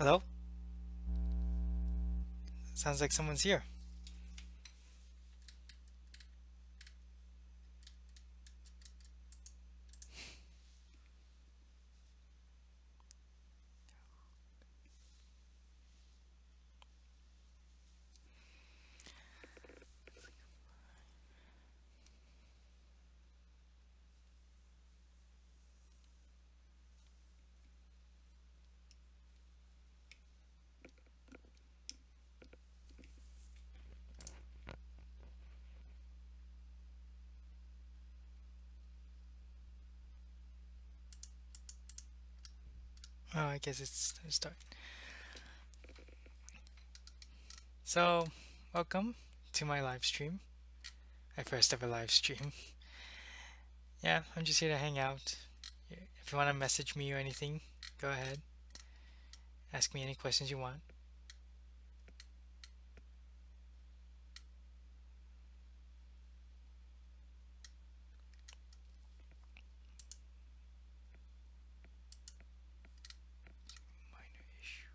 Hello? Sounds like someone's here. Oh, I guess it's a start. So, welcome to my live stream. My first ever live stream. Yeah, I'm just here to hang out. If you want to message me or anything, go ahead. Ask me any questions you want. Minor issue.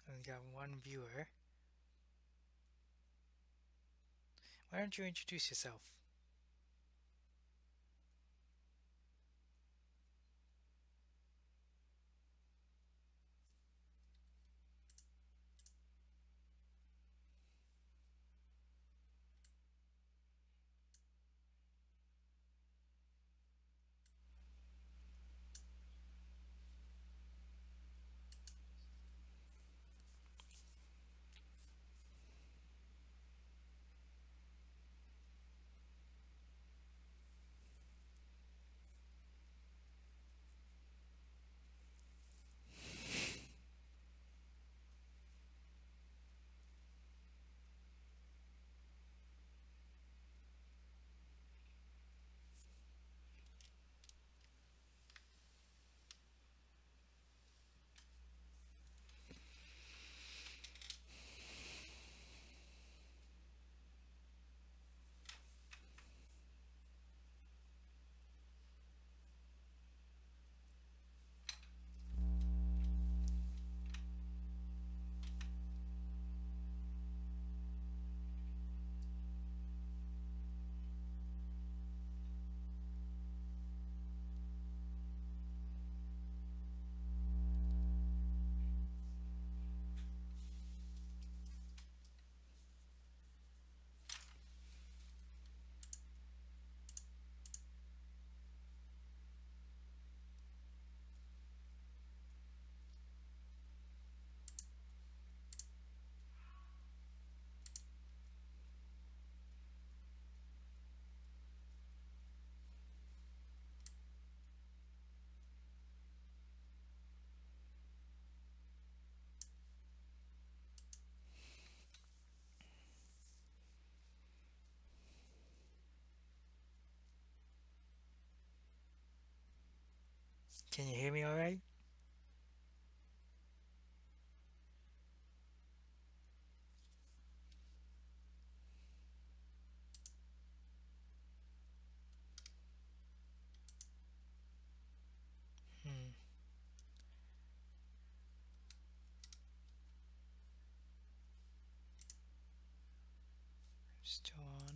Only got one viewer. Why don't you introduce yourself? Can you hear me all right? Hmm. Still on.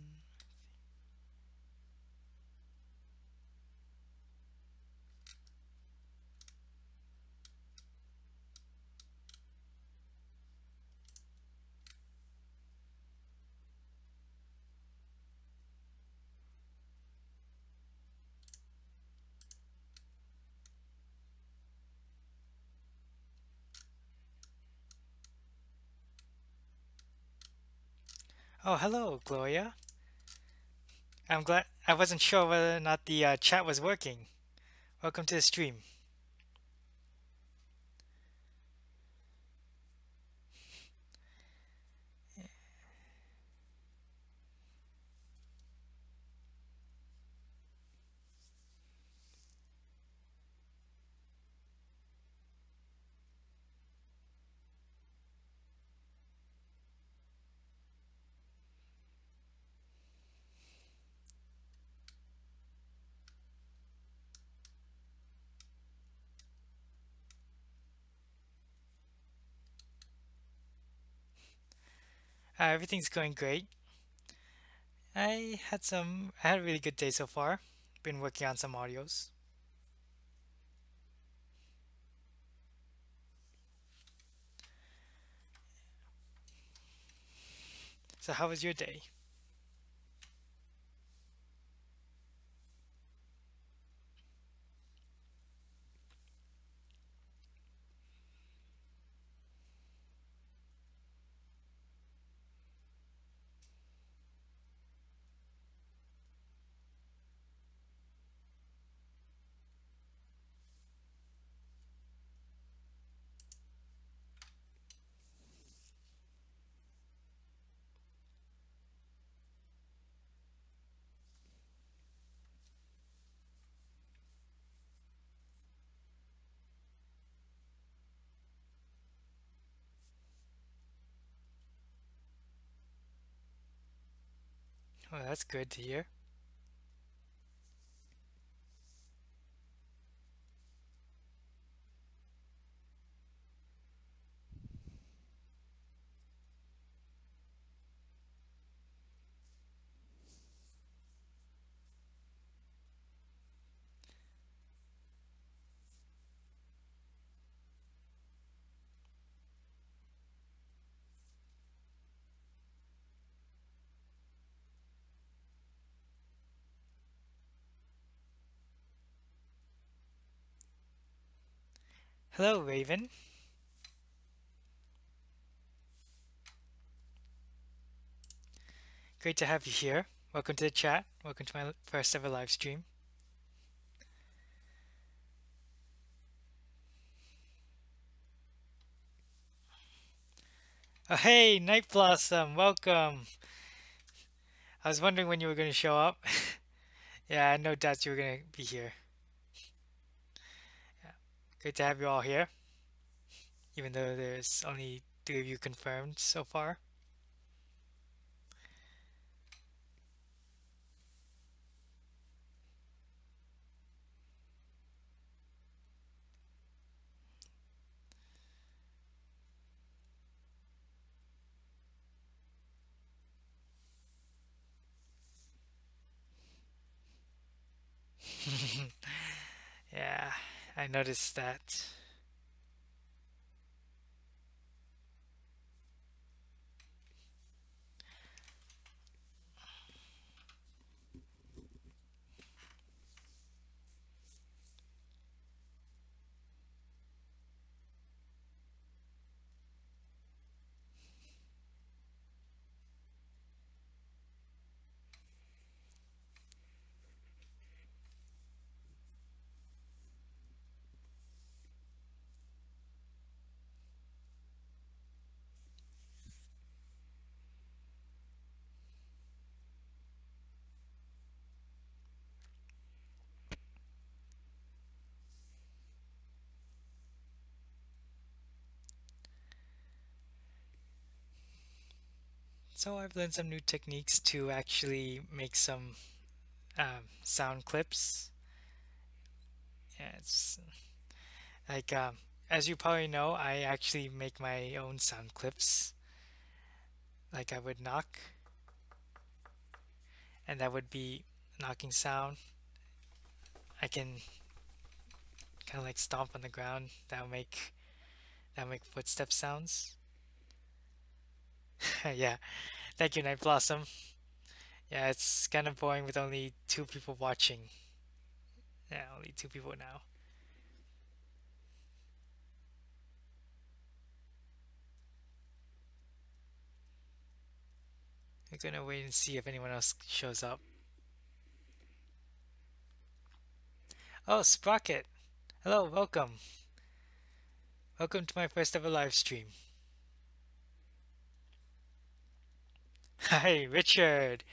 Oh, hello, Gloria. I'm glad. I wasn't sure whether or not the chat was working. Welcome to the stream. Everything's going great. I had a really good day so far. Been working on some audios. So how was your day? Oh, that's good to hear. Hello, Raven. Great to have you here. Welcome to the chat. Welcome to my first ever live stream. Oh, hey, Night Blossom. Welcome. I was wondering when you were going to show up. Yeah, I no doubt you were going to be here. Yeah. Great to have you all here, even though there's only 3 of you confirmed so far. Yeah, I noticed that. So I've learned some new techniques to actually make some sound clips. Yeah, it's like as you probably know, I actually make my own sound clips. Like I would knock, and that would be knocking sound. I can kind of like stomp on the ground. That'll make footstep sounds. Yeah, thank you, Night Blossom. Yeah, it's kind of boring with only two people watching. Yeah, only two people now. We're gonna wait and see if anyone else shows up. Oh, Sprocket! Hello, welcome. Welcome to my first ever live stream. Hi, Richard,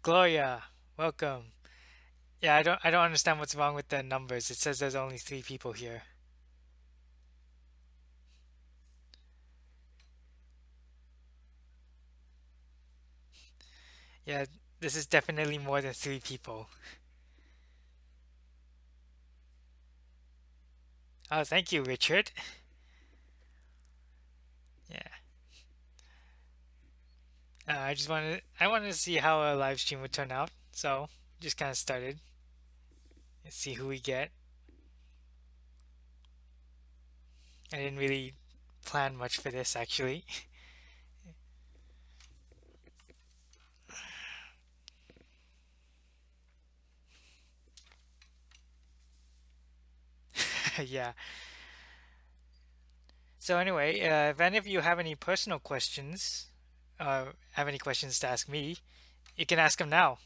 Gloria, welcome. Yeah, I don't understand what's wrong with the numbers. It says there's only three people here. Yeah, this is definitely more than three people. Oh, thank you, Richard. Yeah, I wanted to see how a live stream would turn out, so just kind of started. Let's see who we get. I didn't really plan much for this actually. Yeah. So anyway, if any of you have any personal questions, have any questions to ask me, you can ask them now.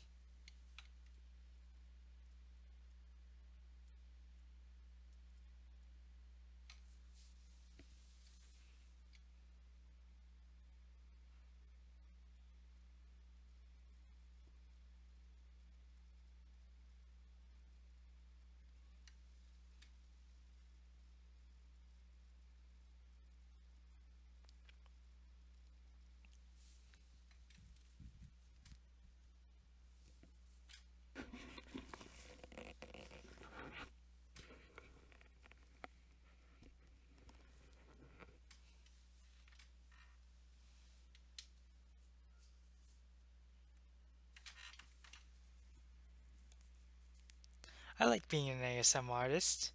I like being an ASM artist.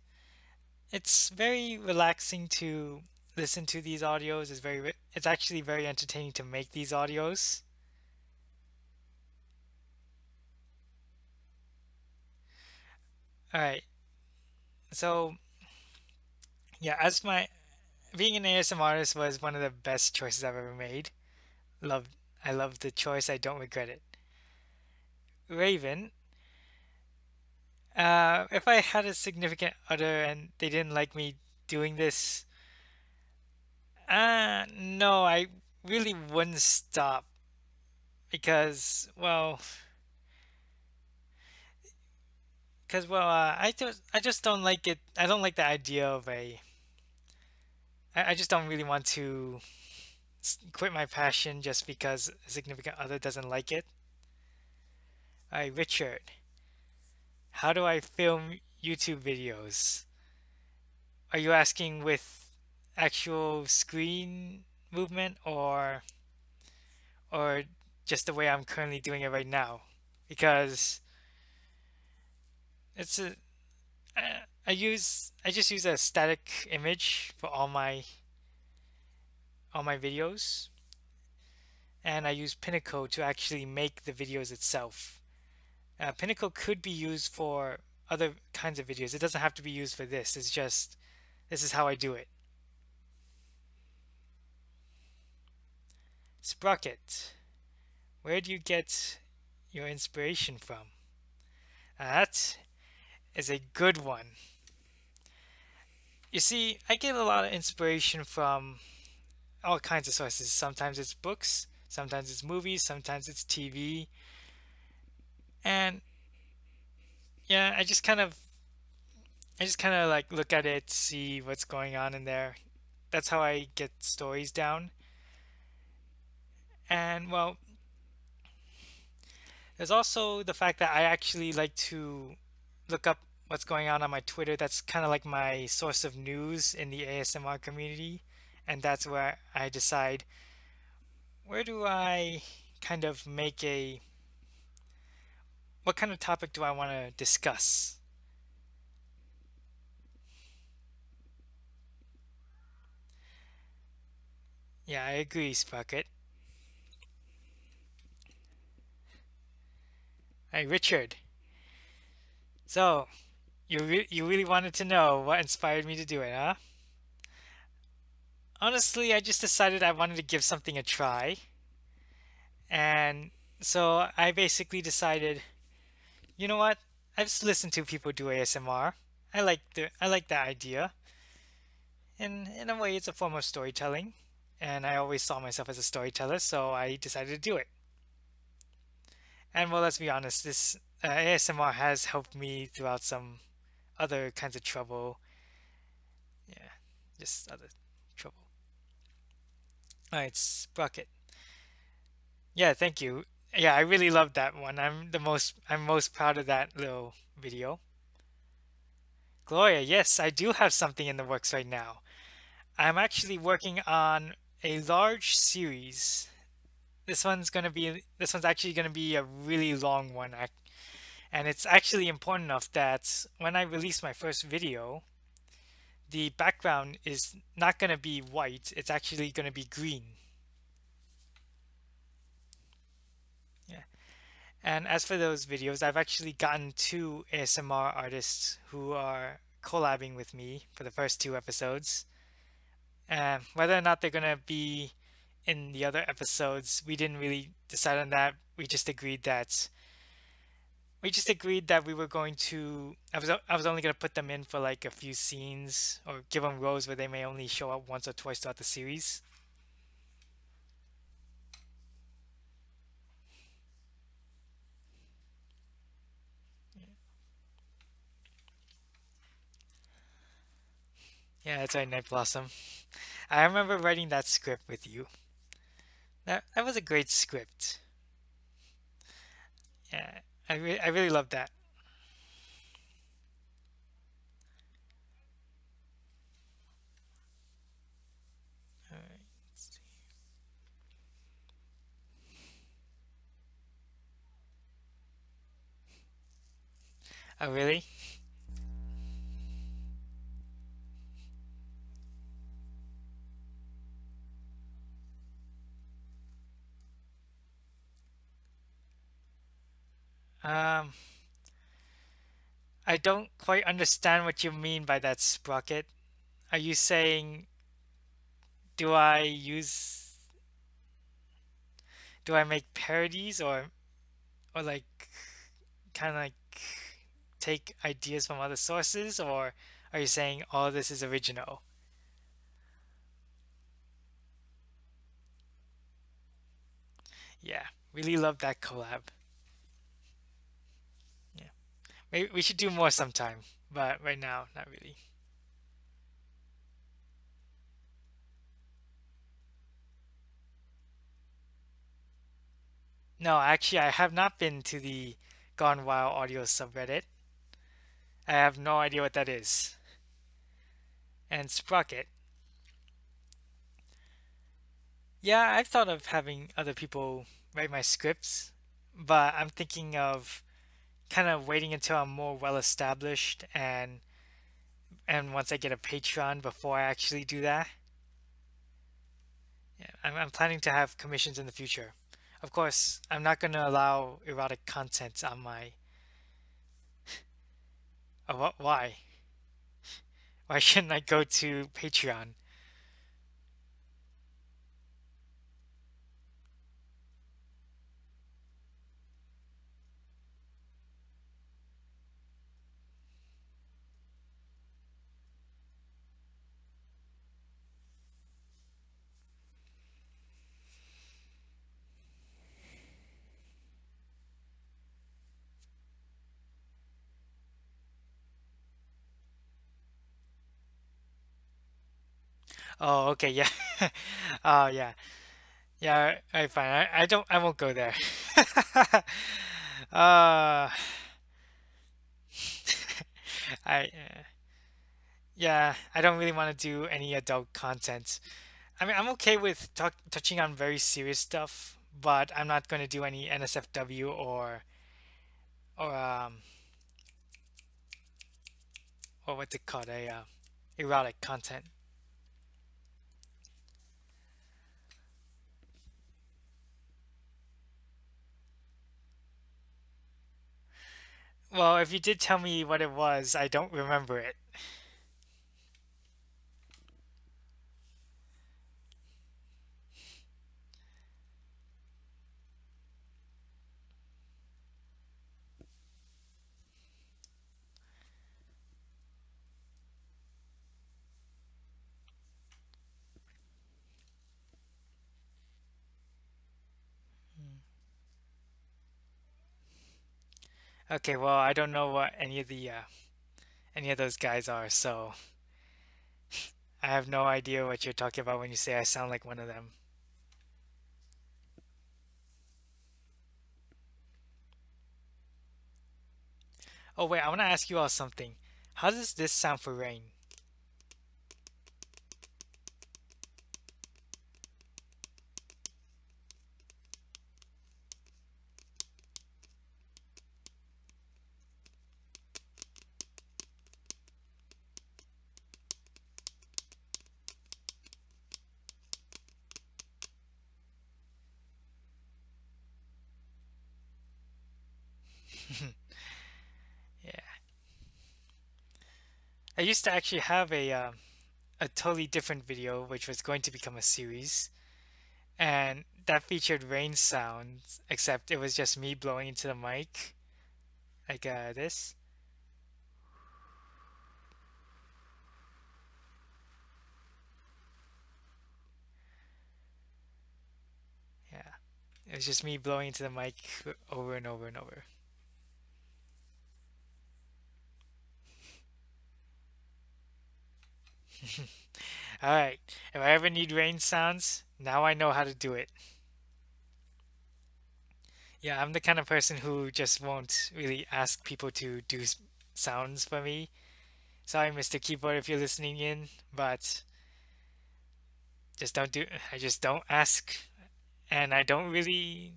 It's very relaxing to listen to these audios. It's actually very entertaining to make these audios. All right. So, yeah, as my being an ASM artist was one of the best choices I've ever made. Loved I love the choice. I don't regret it. Raven, if I had a significant other and they didn't like me doing this, no, I really wouldn't stop because, I just don't like it. I don't like the idea of I just don't really want to quit my passion just because a significant other doesn't like it. Alright, Richard, how do I film YouTube videos? Are you asking with actual screen movement or just the way I'm currently doing it right now? Because it's a I just use a static image for all my videos, and I use Pinnacle to actually make the videos itself. Pinnacle could be used for other kinds of videos. It doesn't have to be used for this. It's just this is how I do it. Sprocket, where do you get your inspiration from? That is a good one. You see, I get a lot of inspiration from all kinds of sources. Sometimes it's books, sometimes it's movies, sometimes it's TV. And yeah, I just kind of like look at it, see what's going on in there. That's how I get stories down. And well, there's also the fact that I actually like to look up what's going on my Twitter. That's kind of like my source of news in the ASMR community. And that's where I decide where do I kind of make a what kind of topic do I want to discuss? Yeah, I agree, Sprocket. Hey, Richard. So, you really wanted to know what inspired me to do it, huh? Honestly, I just decided I wanted to give something a try. And so I basically decided, you know what? I've just listened to people do ASMR. I like that idea. And in a way it's a form of storytelling. And I always saw myself as a storyteller, so I decided to do it. And well, let's be honest, this ASMR has helped me throughout some other kinds of trouble. Yeah, just other trouble. Alright, Sprocket. Yeah, thank you. Yeah, I really loved that one. I'm most proud of that little video. Gloria, yes, I do have something in the works right now. I'm actually working on a large series. This one's actually gonna be a really long one, and it's actually important enough that when I release my first video, the background is not gonna be white, it's actually gonna be green. Yeah. And as for those videos, I've actually gotten two ASMR artists who are collabing with me for the first two episodes. Whether or not they're gonna be in the other episodes, we didn't really decide on that. We just agreed that we were going to. I was only gonna put them in for like a few scenes or give them roles where they may only show up once or twice throughout the series. Yeah, that's right, Night Blossom. I remember writing that script with you. That was a great script. Yeah, I really love that. Alright, let's see. Oh, really? Um, I don't quite understand what you mean by that, Sprocket. Are you saying do I use do I make parodies or like kind of like take ideas from other sources, or are you saying all this is original? Yeah, really love that collab. Yeah, maybe we should do more sometime, but right now, not really. No, actually, I have not been to the Gone Wild audio subreddit. I have no idea what that is. And Sprocket. Yeah, I've thought of having other people write my scripts, but I'm thinking of kind of waiting until I'm more well established and once I get a Patreon before I actually do that. Yeah, I'm planning to have commissions in the future. Of course, I'm not going to allow erotic content on my. Why? Why shouldn't I go to Patreon? Oh, okay, yeah. Oh, yeah. Yeah, I fine. I don't. I won't go there. uh, I yeah. I don't really want to do any adult content. I mean, I'm okay with touching on very serious stuff, but I'm not going to do any NSFW or or what's it called, a erotic content. Well, if you did tell me what it was, I don't remember it. Okay, well, I don't know what any of those guys are, so I have no idea what you're talking about when you say I sound like one of them. Oh wait, I want to ask you all something. How does this sound for rain? Yeah, I used to actually have a totally different video which was going to become a series, and that featured rain sounds, except it was just me blowing into the mic like this. Yeah, it was just me blowing into the mic over and over and over. All right, if I ever need rain sounds, now I know how to do it. Yeah, I'm the kind of person who just won't really ask people to do sounds for me. Sorry, Mr. Keyboard, if you're listening in, but just don't do. I just don't ask, and I don't really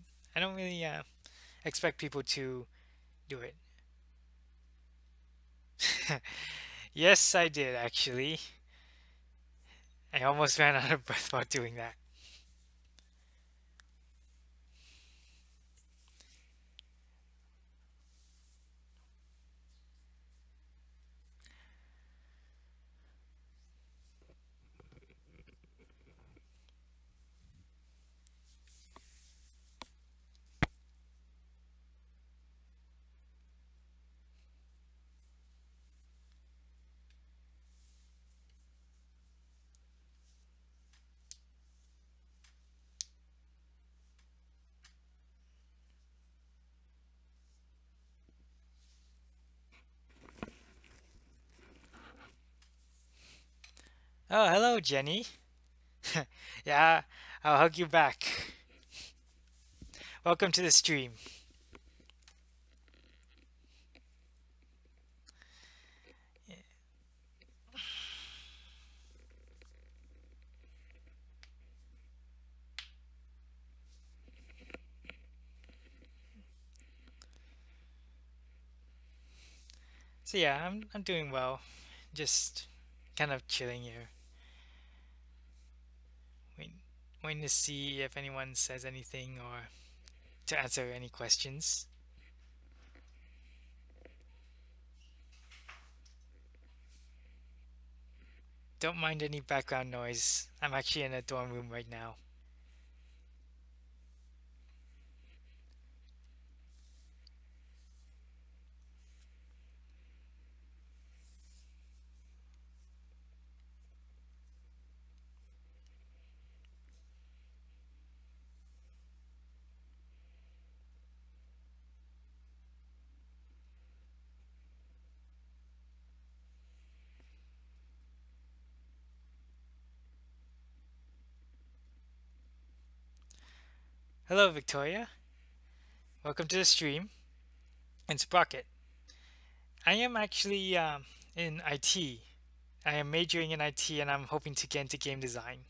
expect people to do it. Yes, I did actually. I almost ran out of breath while doing that. Oh, hello, Jenny. Yeah, I'll hug you back. Welcome to the stream. So yeah, I'm doing well. Just kind of chilling here. Wait, waiting to see if anyone says anything or to answer any questions. Don't mind any background noise. I'm actually in a dorm room right now. Hello, Victoria. Welcome to the stream. And Sprocket. I am actually in IT. I am majoring in IT and I'm hoping to get into game design.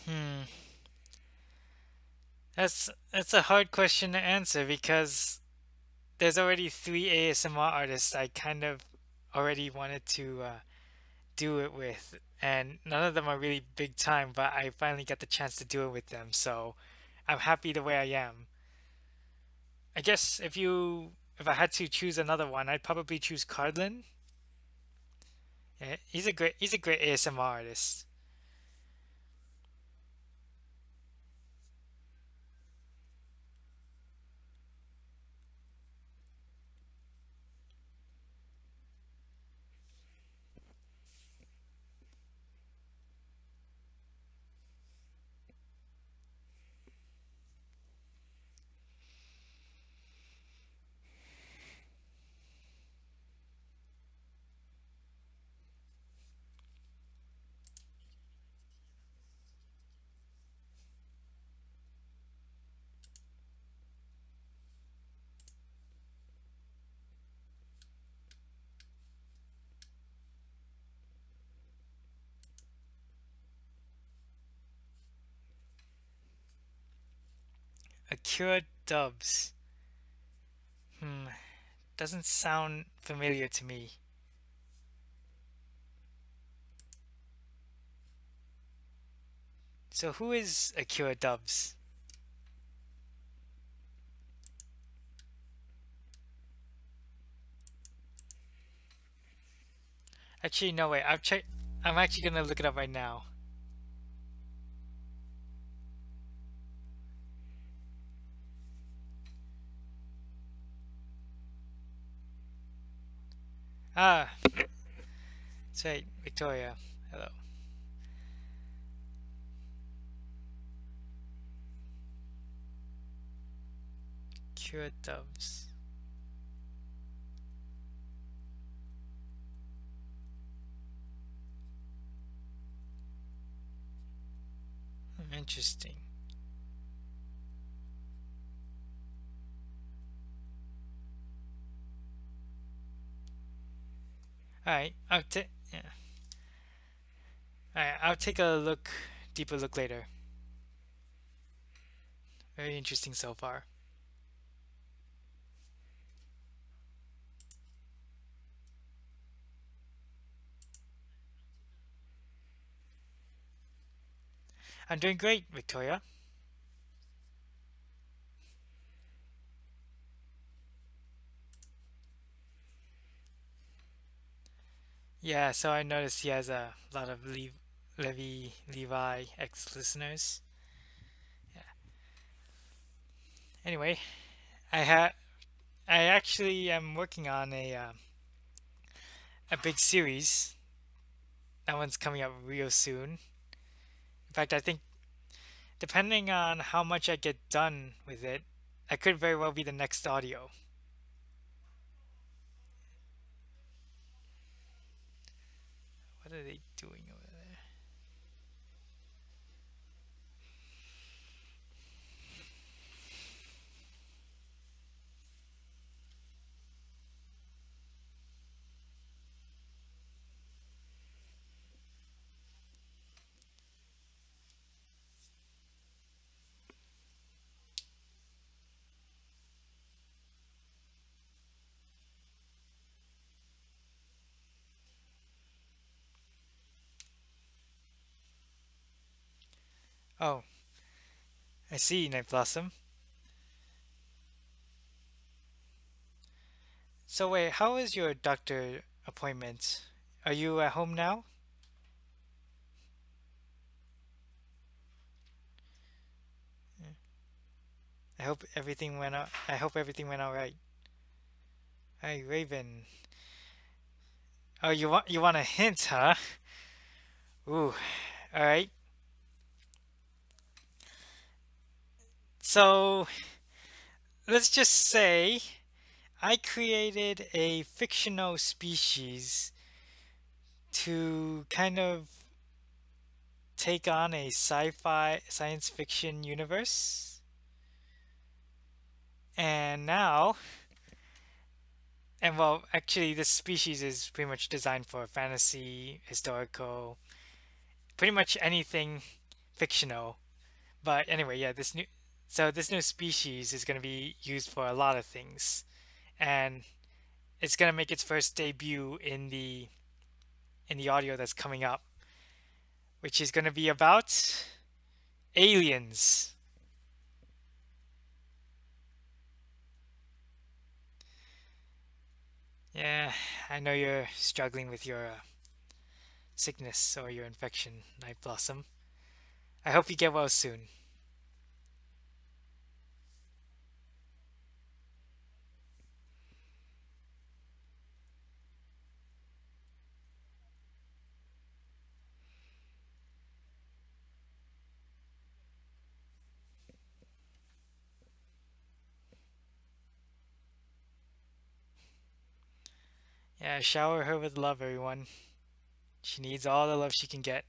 Hmm. That's a hard question to answer because there's already three ASMR artists I kind of already wanted to do it with, and none of them are really big time, but I finally got the chance to do it with them, so I'm happy the way I am. I guess if I had to choose another one, I'd probably choose Cardlin. Yeah, he's a great ASMR artist. Akira Dubs. Hmm, doesn't sound familiar to me. So who is Akira Dubs? Actually, no wait. I've checked. I'm actually gonna look it up right now. Ah, that's right, Victoria. Hello, Akira Dubs. Interesting. All right, yeah. All right, I'll take a deeper look later. Very interesting so far. I'm doing great, Victoria. Yeah, so I noticed he has a lot of Levi ex-listeners. Yeah. Anyway, I had I actually am working on a big series. That one's coming up real soon. In fact, I think depending on how much I get done with it, I could very well be the next audio. What are they doing over there? Oh, I see, Night Blossom. So wait, how is your doctor appointment? Are you at home now? I hope everything went out. I hope everything went all right. Hi, Raven. Oh, you want a hint, huh? Ooh. All right. So let's just say I created a fictional species to kind of take on a sci-fi science fiction universe. And now, and well, actually, this species is pretty much designed for fantasy, historical, pretty much anything fictional. But anyway, yeah, this new species is going to be used for a lot of things, and it's going to make its first debut in the audio that's coming up, which is going to be about aliens. Yeah, I know you're struggling with your sickness or your infection, Night Blossom. I hope you get well soon. Yeah, shower her with love, everyone. She needs all the love she can get.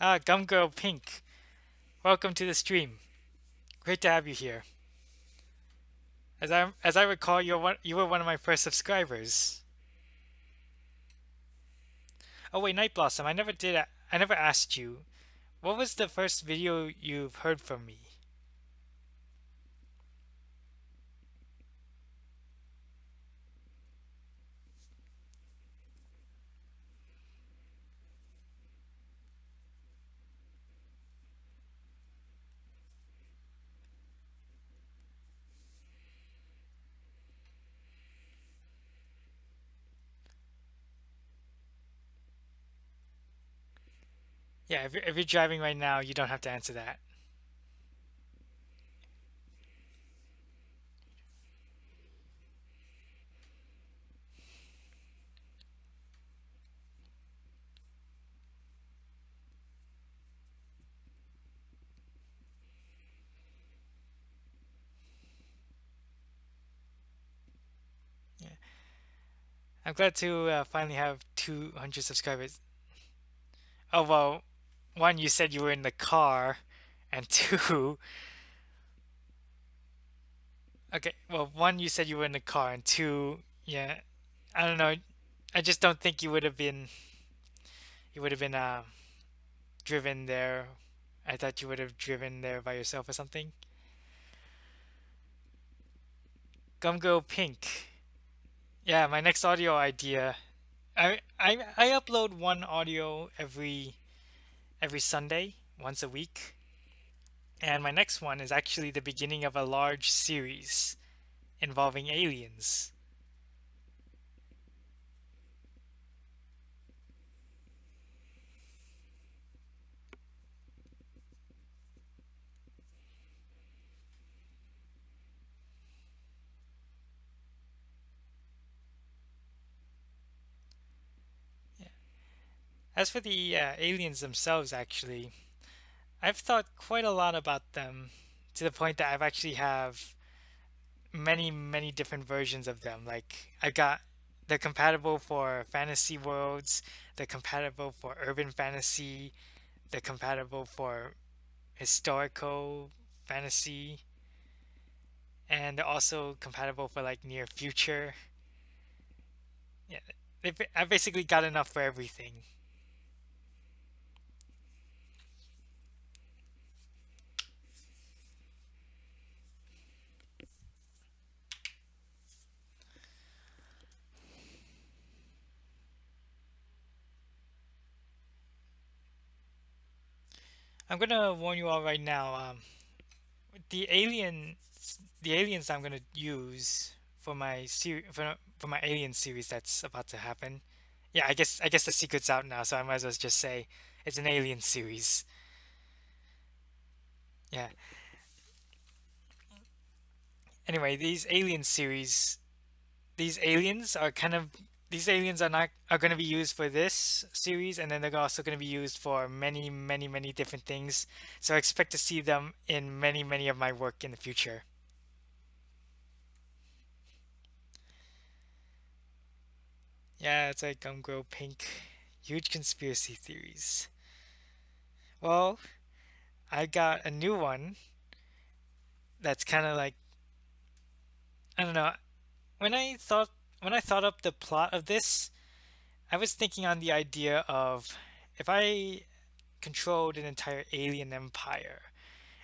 Ah, Gum Girl Pink, welcome to the stream. Great to have you here. As I recall, you were one of my first subscribers. Oh wait, Night Blossom, I never asked you. What was the first video you've heard from me? Yeah, if you're driving right now, you don't have to answer that. Yeah. I'm glad to finally have 200 subscribers. Oh well, one, you said you were in the car, and two, okay, well, one, you said you were in the car, and two, yeah, I don't know. I just don't think you would have been driven there. I thought you would have driven there by yourself or something. Gum Go Pink. Yeah, my next audio idea. I upload one audio every Sunday, once a week, and my next one is actually the beginning of a large series involving aliens. Yeah. As for the aliens themselves, actually, I've thought quite a lot about them to the point that I've actually have many different versions of them. Like I got they're compatible for fantasy worlds, they're compatible for urban fantasy, they're compatible for historical fantasy, and they're also compatible for like near future. Yeah, I basically got enough for everything. I'm gonna warn you all right now. the aliens I'm gonna use for my for my alien series that's about to happen. Yeah, I guess the secret's out now, so I might as well just say it's an alien series. Yeah. Anyway, these aliens are kind of these aliens are not are going to be used for this series, and then they're also going to be used for many, many, many different things. So I expect to see them in many, many of my work in the future. Yeah, it's like grow pink. Huge conspiracy theories. Well, I got a new one that's kind of like I don't know. When I thought when I thought up the plot of this, I was thinking on the idea of if I controlled an entire alien empire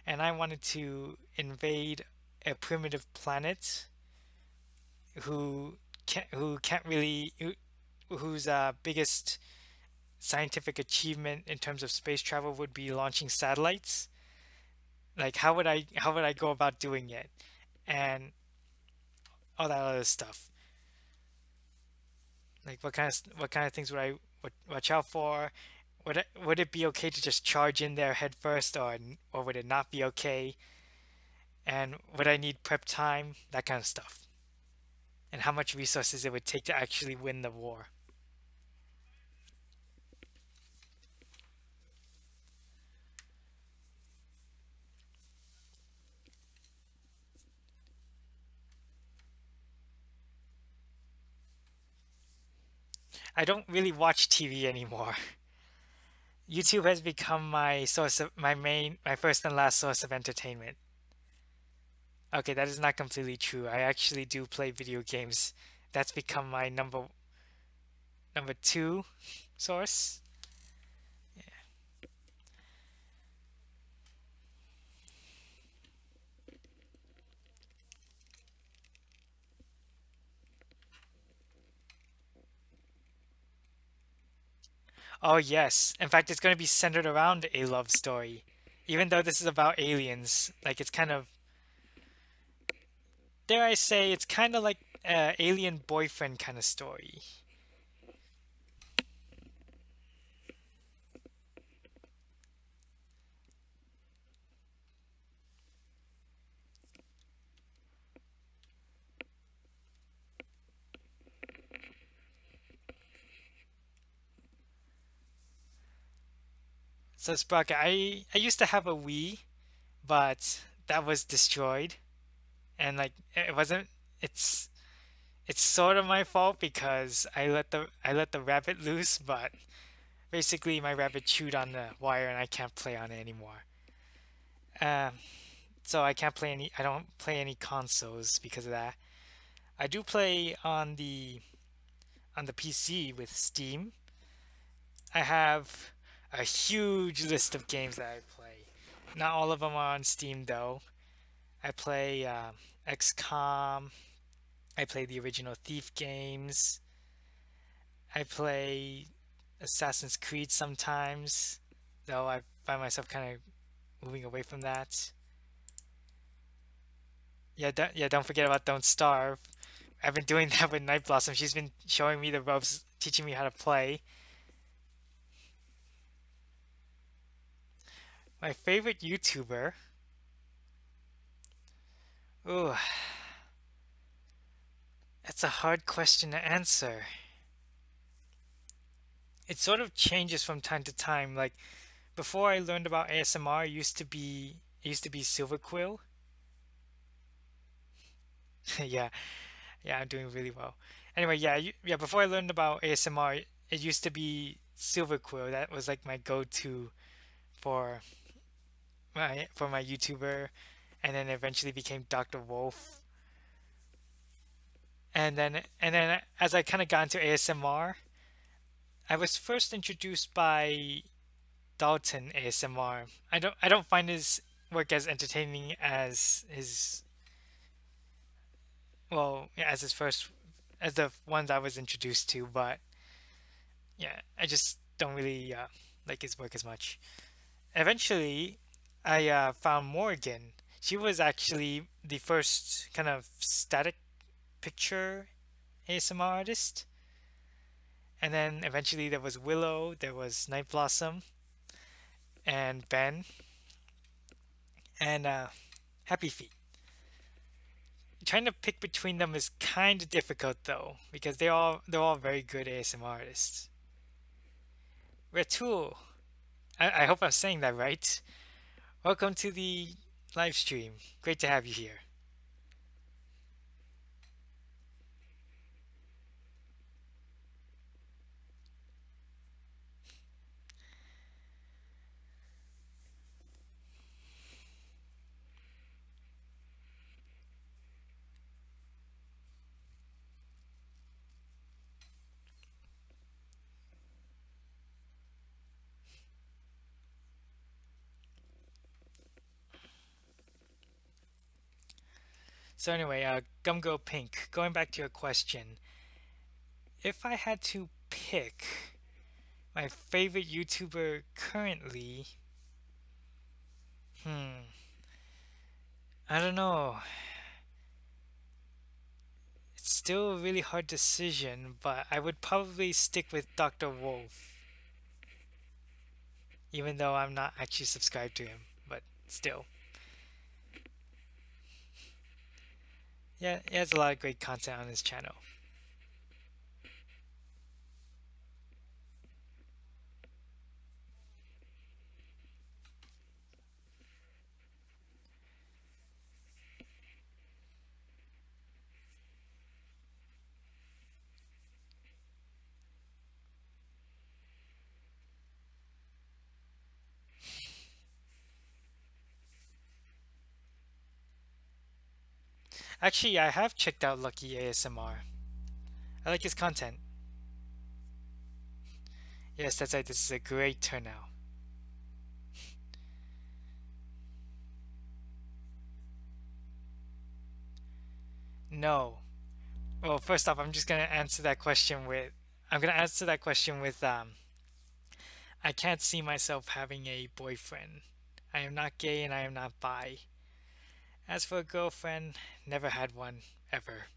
and I wanted to invade a primitive planet who can't really whose biggest scientific achievement in terms of space travel would be launching satellites. Like how would I go about doing it and all that other stuff. Like what kind of things would watch out for? Would it be okay to just charge in there head first, or would it not be okay? And would I need prep time? That kind of stuff. And how much resources it would take to actually win the war. I don't really watch TV anymore. YouTube has become my source of my first and last source of entertainment. Okay, that is not completely true. I actually do play video games. That's become my number two source. Oh yes. In fact, it's going to be centered around a love story. Even though this is about aliens, like it's kind of dare I say it's kind of like alien boyfriend kind of story. So Sprocket, I used to have a Wii, but that was destroyed, and like it wasn't. It's it's sort of my fault because I let the rabbit loose, but basically my rabbit chewed on the wire and I can't play on it anymore. Um, so I can't play any. I don't play any consoles because of that. I do play on the PC with Steam. I have a huge list of games that I play. Not all of them are on Steam though. I play XCOM. I play the original Thief games. I play Assassin's Creed sometimes, though I find myself kind of moving away from that. Yeah, don't forget about Don't Starve. I've been doing that with Night Blossom. She's been showing me the ropes, teaching me how to play. My favorite YouTuber. Ooh, that's a hard question to answer. It sort of changes from time to time. Like before I learned about ASMR, it used to be Silver Quill. Yeah, yeah, I'm doing really well. Anyway, yeah, before I learned about ASMR, it used to be Silver Quill. That was like my go-to for for my YouTuber, and then eventually became Dr. Wolf. And then as I kind of got into ASMR, I was first introduced by Dalton ASMR. I don't find his work as entertaining as his well, yeah, as his first as the ones I was introduced to, but yeah, I just don't really like his work as much. Eventually, I found Morgan. She was actually the first kind of static picture ASMR artist. And then eventually there was Willow, there was Night Blossom, and Ben, and Happy Feet. Trying to pick between them is kind of difficult though, because they're all very good ASMR artists. Retool, I hope I'm saying that right. Welcome to the live stream. Great to have you here. So anyway, Gumgo Pink. Going back to your question, if I had to pick my favorite YouTuber currently, hmm, I don't know. It's still a really hard decision, but I would probably stick with Dr. Wolf, even though I'm not actually subscribed to him. But still, yeah, he has a lot of great content on his channel. Actually, I have checked out Lucky ASMR. I like his content. Yes, that's right. This is a great turnout. No. Well, first off, I'm gonna answer that question with I can't see myself having a boyfriend. I am not gay and I am not bi. As for a girlfriend, never had one ever.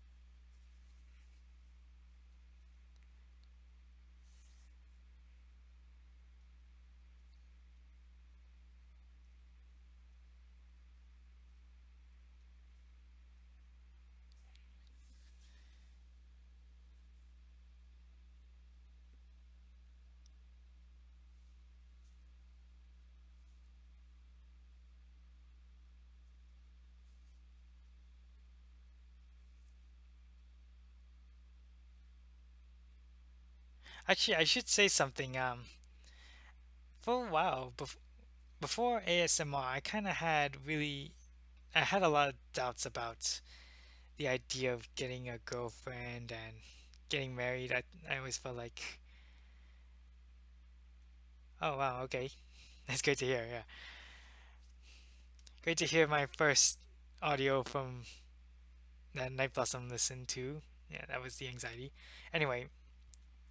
Actually, I should say something. For a while, before ASMR, I had a lot of doubts about the idea of getting a girlfriend and getting married. I always felt like, oh wow, okay, that's great to hear. Yeah, great to hear my first audio from that Night Blossom listened to. Yeah, that was the anxiety. Anyway,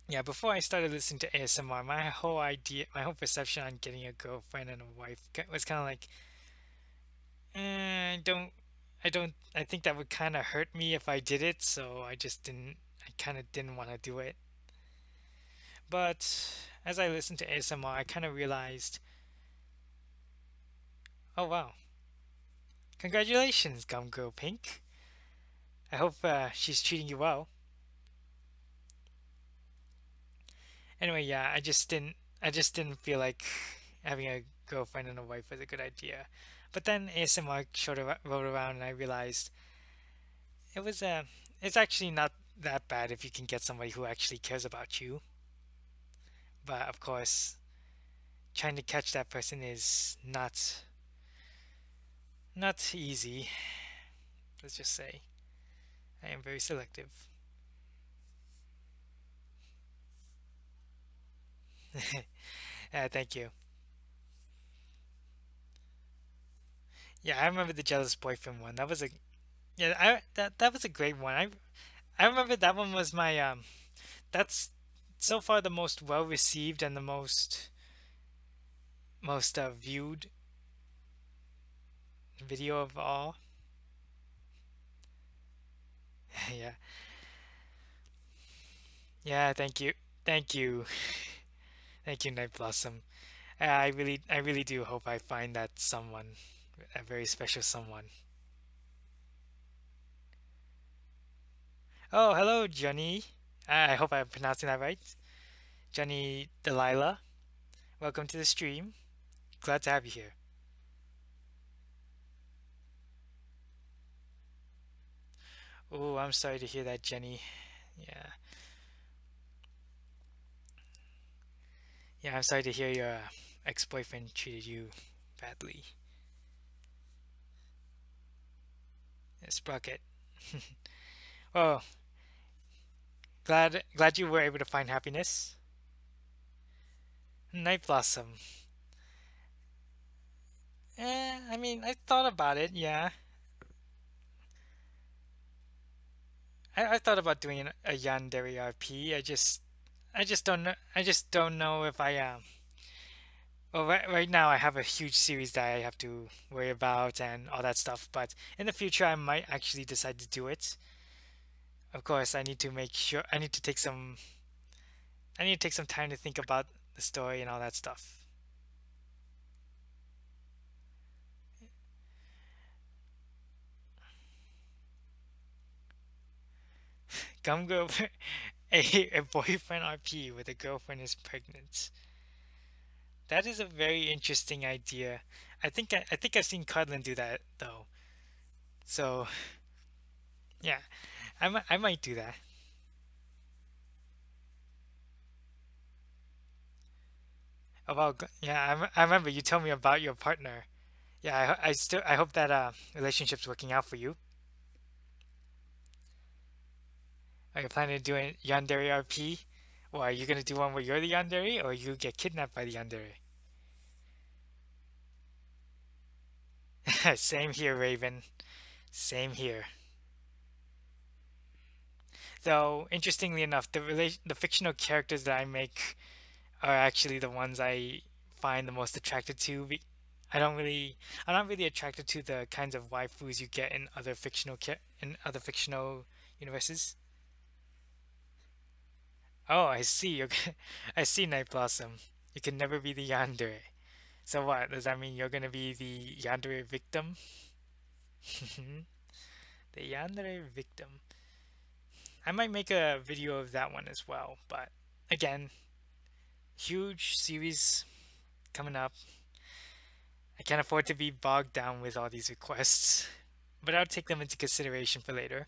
yeah, before I started listening to ASMR, my whole perception on getting a girlfriend and a wife was kind of like, I think that would kind of hurt me if I did it, so I kind of didn't want to do it. But as I listened to ASMR, I kind of realized, oh wow, congratulations, Gum Girl Pink. I hope she's treating you well. Anyway, yeah, I just didn't feel like having a girlfriend and a wife was a good idea. But then ASMR rolled around and I realized it was it's actually not that bad if you can get somebody who actually cares about you. But of course, trying to catch that person is not easy. Let's just say I am very selective. Thank you. Yeah, I remember the jealous boyfriend one. That was a yeah, that was a great one. I remember that one was my that's so far the most well received and the most viewed video of all. Yeah. Yeah, thank you. Thank you. Thank you, Night Blossom. I really do hope I find that someone, a very special someone. Oh, hello, Johnny. I hope I'm pronouncing that right. Johnny Delilah. Welcome to the stream. Glad to have you here. Oh, I'm sorry to hear that, Jenny. Yeah. Yeah, I'm sorry to hear your ex-boyfriend treated you badly. Sprocket. Oh, glad you were able to find happiness. Night Blossom. I mean, I thought about it. Yeah, I thought about doing a Yandere RP. I just don't know. I just don't know if I am. Well, right now I have a huge series that I have to worry about and all that stuff. But in the future, I might actually decide to do it. Of course, I need to make sure. I need to take some time to think about the story and all that stuff. Gum Girl, a boyfriend RP with a girlfriend is pregnant. That is a very interesting idea. I think I've seen Cudlin do that though. So yeah, I might do that. I remember you told me about your partner. Yeah, I hope that relationship's working out for you. Are you planning to do a yandere RP? Or are you gonna do one where you're the yandere, or you get kidnapped by the yandere? Same here, Raven. Same here. Though, interestingly enough, the fictional characters that I make are actually the ones I find the most attracted to. I don't really, I'm not really attracted to the kinds of waifus you get in in other fictional universes. Oh, I see. Okay, I see, Night Blossom. You can never be the yandere. So what? Does that mean you're gonna be the yandere victim? The yandere victim. I might make a video of that one as well, but again, huge series coming up. I can't afford to be bogged down with all these requests, but I'll take them into consideration for later.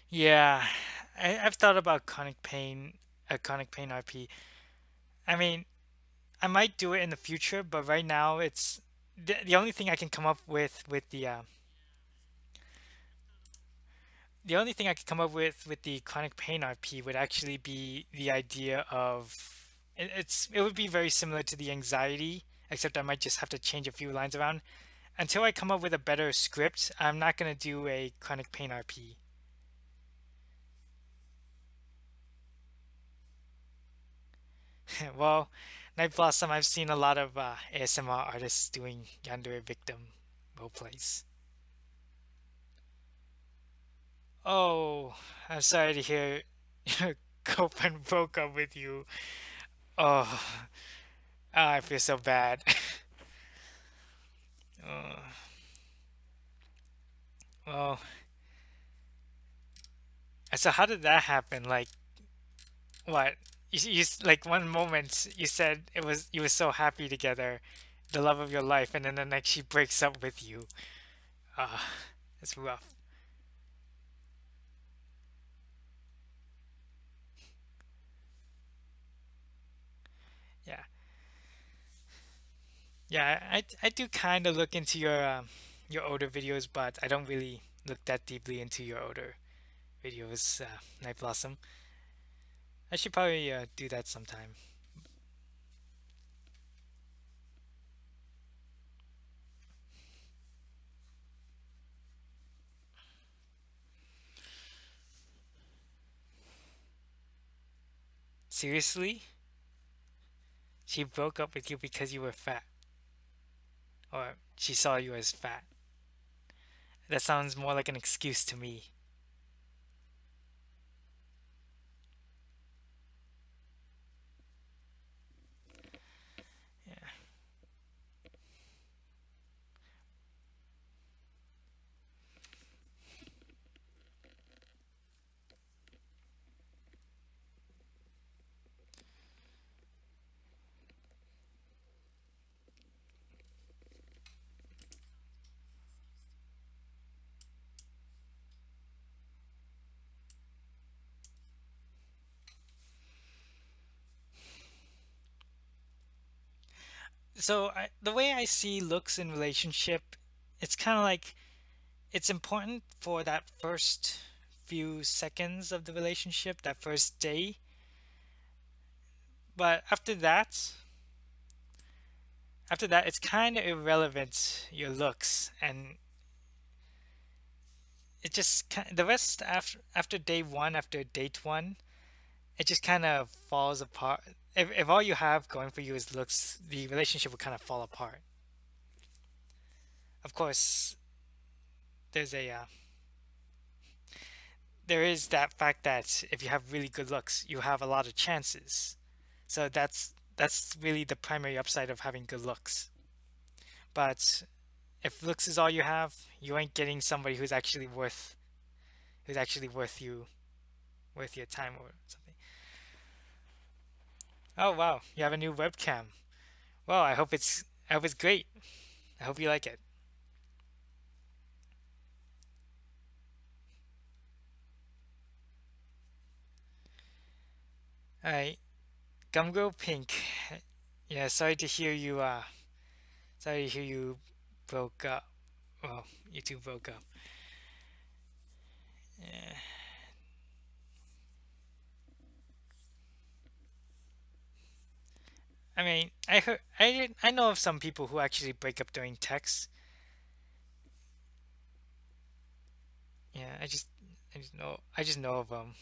Yeah, I've thought about Chronic Pain RP. I mean, I might do it in the future, but right now it's the only thing I can come up with the only thing I could come up with the Chronic Pain RP would actually be the idea of it would be very similar to the anxiety, except I might just have to change a few lines around. Until I come up with a better script, I'm not gonna do a Chronic Pain RP. Well, Night Blossom, I've seen a lot of ASMR artists doing Yandere Victim roleplays. Oh, I'm sorry to hear your girlfriend broke up with you. Oh, I feel so bad. Oh, well, so how did that happen? Like, what? Like one moment you said it was you were so happy together, the love of your life, and then the next she breaks up with you. Ah, it's rough. Yeah. Yeah, I do kind of look into your older videos, but I don't really look that deeply into your older videos, Night Blossom. I should probably do that sometime. Seriously? She broke up with you because you were fat, or she saw you as fat. That sounds more like an excuse to me. Yeah. So the way I see looks in relationship, it's kind of like it's important for that first few seconds of the relationship, that first day. But after that, it's kind of irrelevant your looks, and it just the rest after day one, after date one, it just kind of falls apart. If all you have going for you is looks, the relationship will kind of fall apart. Of course, there's a there is that fact that if you have really good looks, you have a lot of chances. So that's really the primary upside of having good looks. But if looks is all you have, you ain't getting somebody who's actually worth your time or something. Oh wow, you have a new webcam. Well, I hope it's great. I hope you like it. All right, Gumgo Pink. Yeah, sorry to hear you broke up. Well, you two broke up. Yeah. I mean, I know of some people who actually break up during text. Yeah, I just know of them,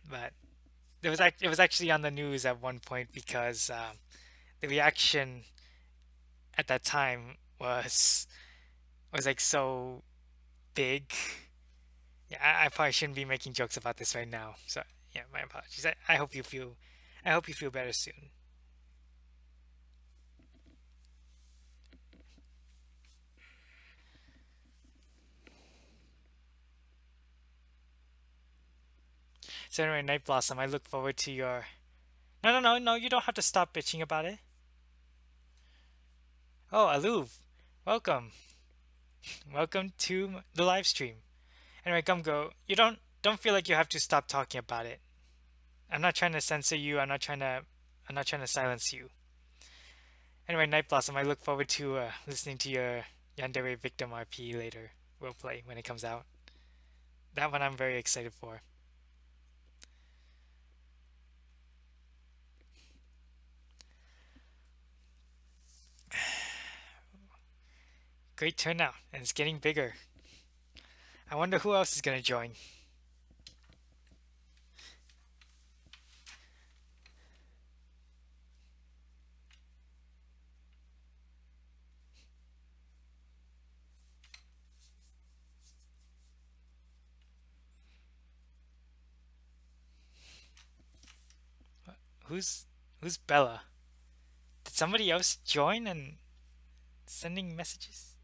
but it was actually on the news at one point because the reaction at that time was like so big. Yeah, I probably shouldn't be making jokes about this right now. So yeah, my apologies. I hope you feel better soon. So anyway, Night Blossom, I look forward to your. No. You don't have to stop bitching about it. Oh, Aluv, welcome, welcome to the live stream. Anyway, Gumgo, you don't feel like you have to stop talking about it. I'm not trying to censor you. I'm not trying to silence you. Anyway, Night Blossom, I look forward to listening to your Yandere Victim RP later roleplay when it comes out. That one I'm very excited for. Great turnout, and it's getting bigger. I wonder who else is gonna join. Who's who's Bella? Did somebody else join and sending messages?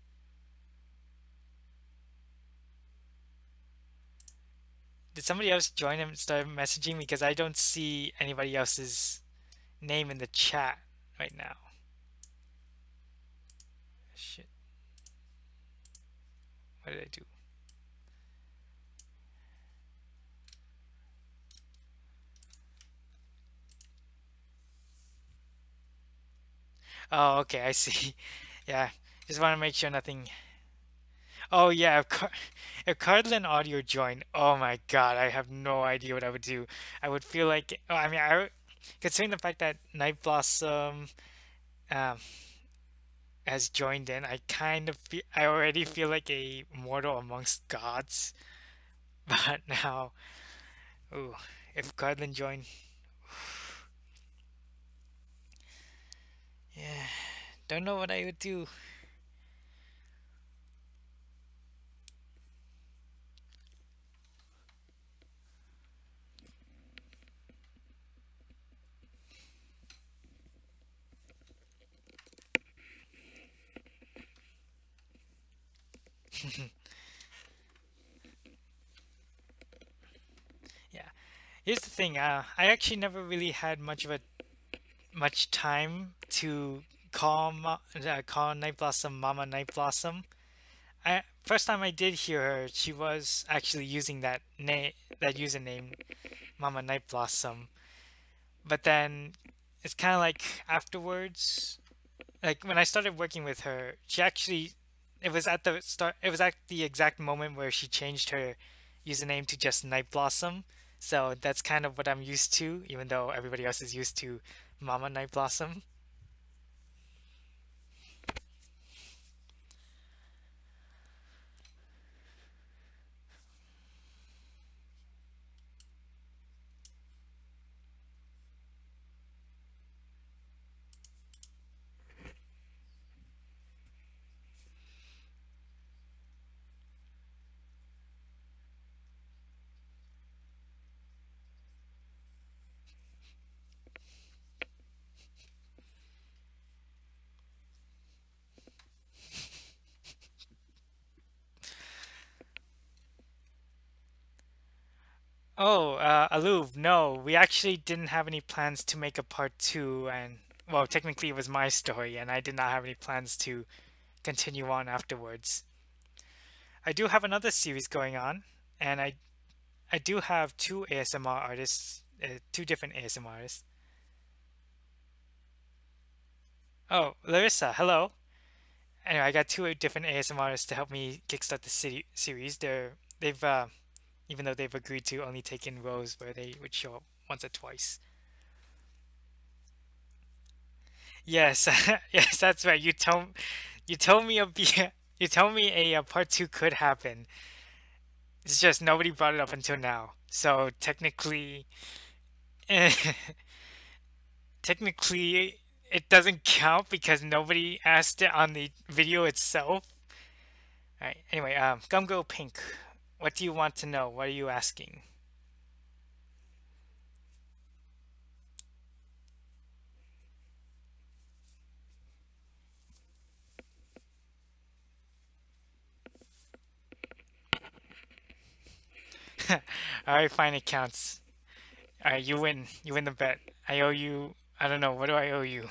Did somebody else join and start messaging because I don't see anybody else's name in the chat right now. Shit. What did I do? Oh, okay, I see. Yeah, just want to make sure nothing. Oh yeah, if Cardland Audio joined, oh my God, I have no idea what I would do. I would feel like, oh, I mean, considering the fact that Night Blossom um, has joined in, I already feel like a mortal amongst gods. But now, ooh, if Cardland joined, yeah, don't know what I would do. Yeah, here's the thing. I actually never really had much time to call Night Blossom Mama Night Blossom. I first time I did hear her, she was actually using that username Mama Night Blossom. But then it's kind of like afterwards, like when I started working with her, she actually it was at the exact moment where she changed her username to just Night Blossom. So that's kind of what I'm used to, even though everybody else is used to Mama Night Blossom. Oh, Aluv, no, we actually didn't have any plans to make a part two, and well, technically it was my story, and I did not have any plans to continue on afterwards. I do have another series going on, and I do have two ASMR artists, two different ASMR artists. Oh, Larissa, hello. Anyway, I got two different ASMR artists to help me kickstart the series. They've even though they've agreed to only take in rows where they would show up once or twice. Yes, yes, that's right. You told me you told me a part two could happen. It's just nobody brought it up until now. So technically, it doesn't count because nobody asked it on the video itself. All right. Anyway, Gumgo Pink, what do you want to know? What are you asking? All right, fine, it counts. All right, you win. You win the bet. I owe you. I don't know. What do I owe you?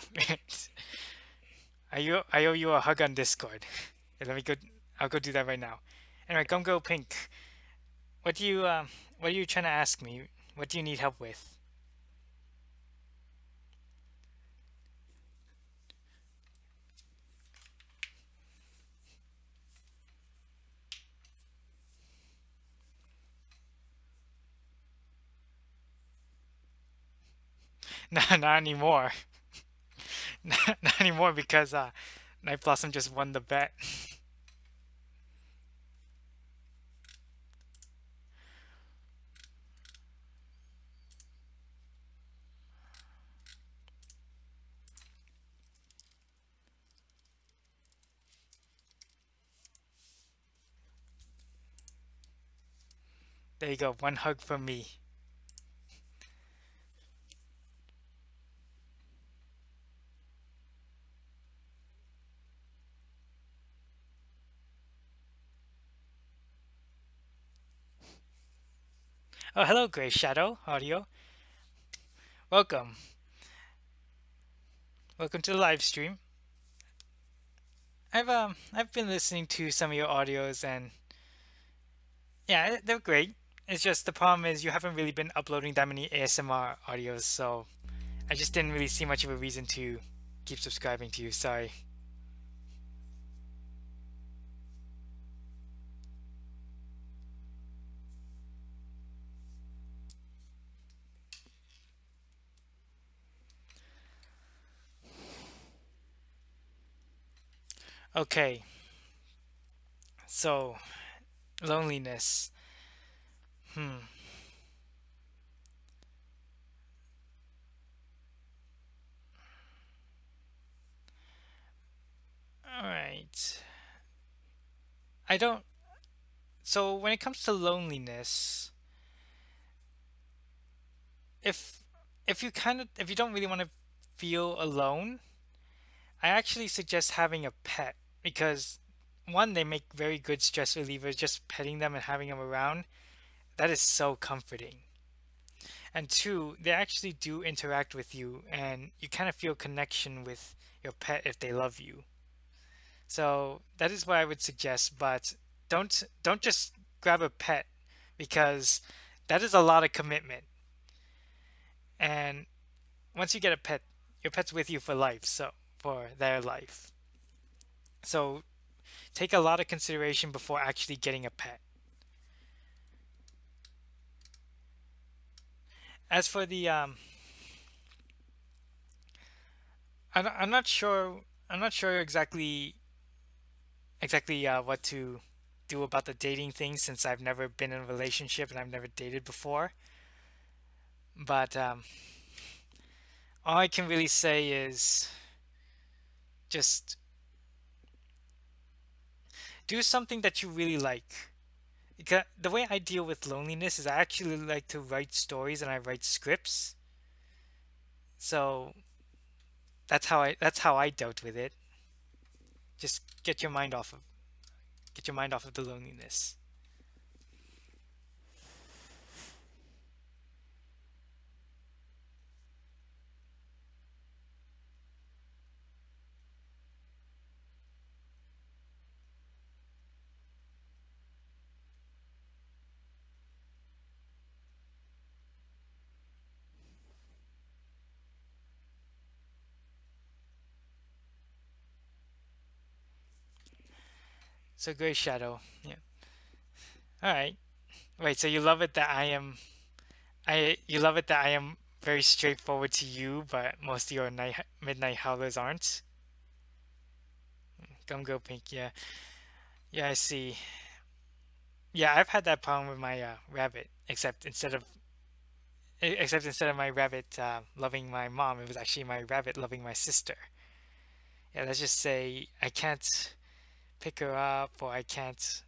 I owe you a hug on Discord. Let me go. I'll go do that right now. Anyway, Gumgo Pink, what are you trying to ask me? What do you need help with? No, not anymore. Not anymore because Night Blossom just won the bet. There you go. One hug from me. Oh, hello, Gray Shadow Audio. Welcome. Welcome to the live stream. I've been listening to some of your audios and yeah, they're great. It's just the problem is you haven't really been uploading that many ASMR audios, so I just didn't really see much of a reason to keep subscribing to you. Sorry. Okay, so loneliness. Hmm. All right. I don't. So when it comes to loneliness, if if you don't really want to feel alone, I actually suggest having a pet because one, they make very good stress relievers. Just petting them and having them around, that is so comforting. And two, they actually do interact with you, and you kind of feel connection with your pet if they love you. So that is what I would suggest, but don't just grab a pet because that is a lot of commitment. And once you get a pet, your pet's with you for life, so for their life. So take a lot of consideration before actually getting a pet. As for the I'm not sure. I'm not sure exactly what to do about the dating thing since I've never been in a relationship and I've never dated before. But all I can really say is just do something that you really like. Because the way I deal with loneliness is I actually like to write stories and I write scripts. So that's how I dealt with it. Just get your mind off of the loneliness. So Gray Shadow. Yeah. All right. Wait, so you love it that I you love it that I am very straightforward to you, but most of your midnight howlers aren't. Gum Go Pink, yeah. Yeah, I see. Yeah, I've had that problem with my rabbit, except instead of my rabbit loving my mom, it was actually my rabbit loving my sister. Yeah, let's just say I can't pick her up or I can't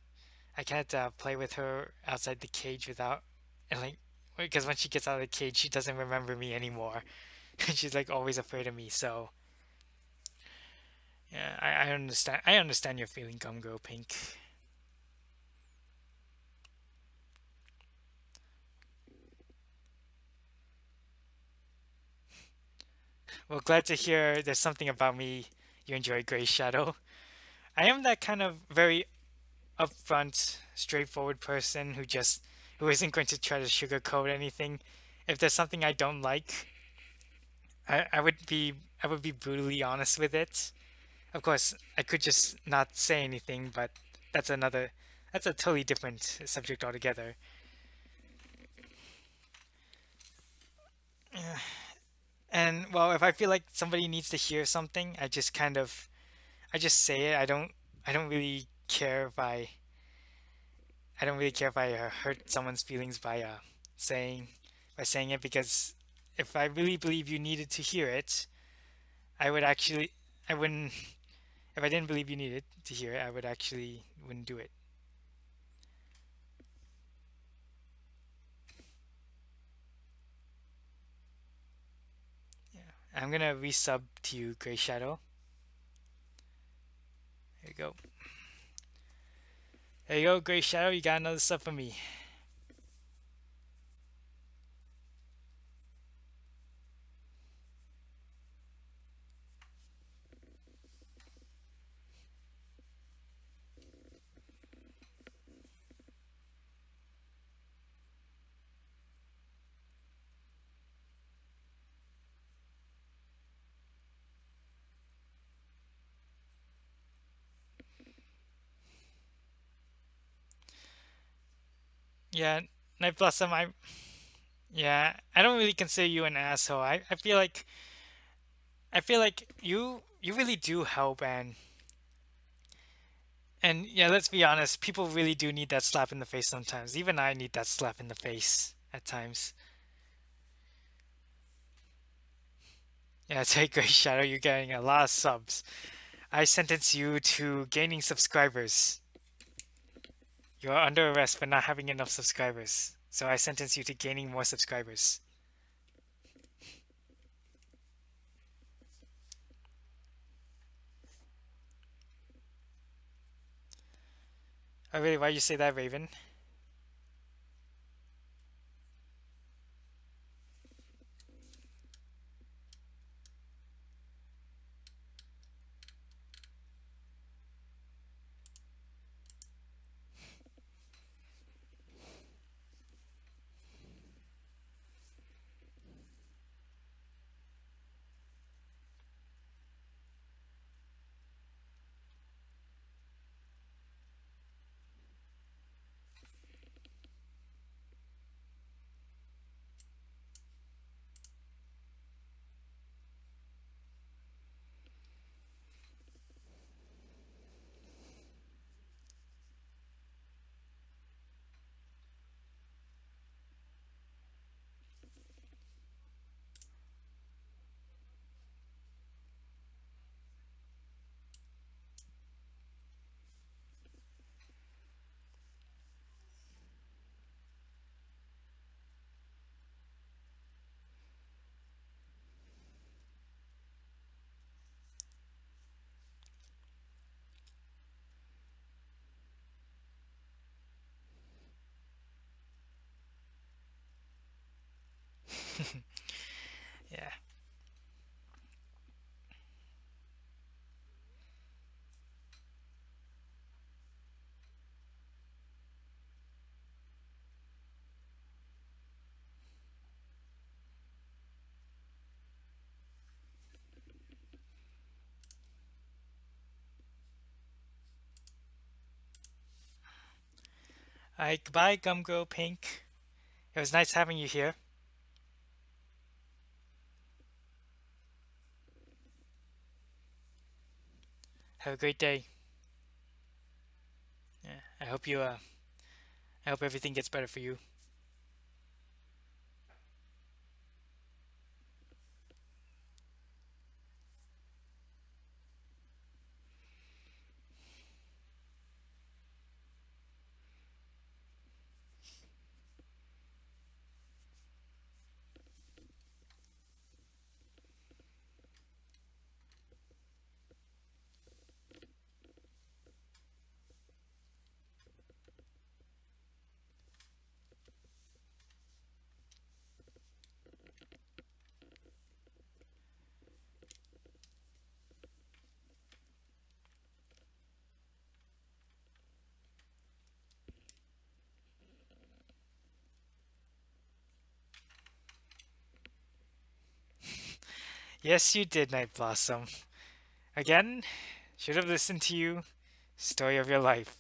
play with her outside the cage without and like because when she gets out of the cage, she doesn't remember me anymore. She's like always afraid of me. So yeah, I understand. I understand your feeling, Gum Go Pink. Well, glad to hear there's something about me you enjoy, Gray Shadow. I am that kind of very upfront, straightforward person who isn't going to try to sugarcoat anything. If there's something I don't like, I would I would be brutally honest with it. Of course, I could just not say anything, but that's another that's a totally different subject altogether. Yeah. And well, if I feel like somebody needs to hear something, I just say it. I don't really care if I don't really care if I hurt someone's feelings saying by saying it because if I really believe you needed to hear it, I would actually I wouldn't if I didn't believe you needed to hear it, I would actually wouldn't do it. Yeah. I'm gonna resub to you, Gray Shadow. There you go. There you go, Gray Shadow. You got another sub for me. Yeah, Night Blossom. I don't really consider you an asshole. I feel like you really do help, and And yeah, let's be honest, people really do need that slap in the face sometimes. Even I need that slap in the face at times. Yeah, take Great Shadow, you're getting a lot of subs. I sentence you to gaining subscribers. You are under arrest for not having enough subscribers. So I sentence you to gaining more subscribers. Oh really, why you say that, Raven? Yeah. Alright, goodbye, Gumgirl Pink. It was nice having you here. Have a great day. Yeah, I hope everything gets better for you. Yes, you did, Night Blossom. Again, should have listened to you. Story of your life.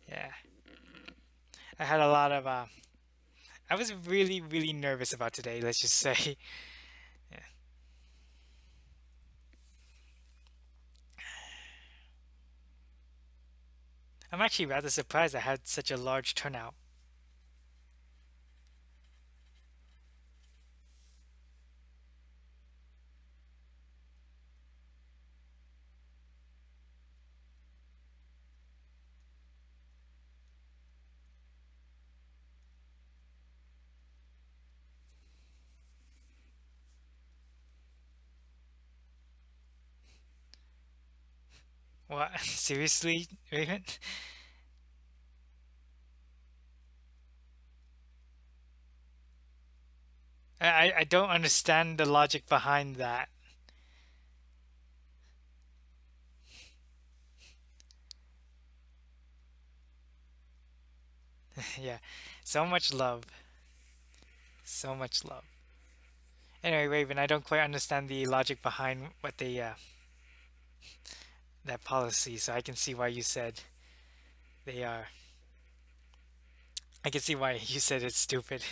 Yeah, I had a lot of I was really, really nervous about today, let's just say. Yeah. I'm actually rather surprised I had such a large turnout. What? Seriously, Raven? I don't understand the logic behind that. Yeah, so much love. So much love. Anyway, Raven, I don't quite understand the logic behind what they that policy, so I can see why you said they are. I can see why you said it's stupid.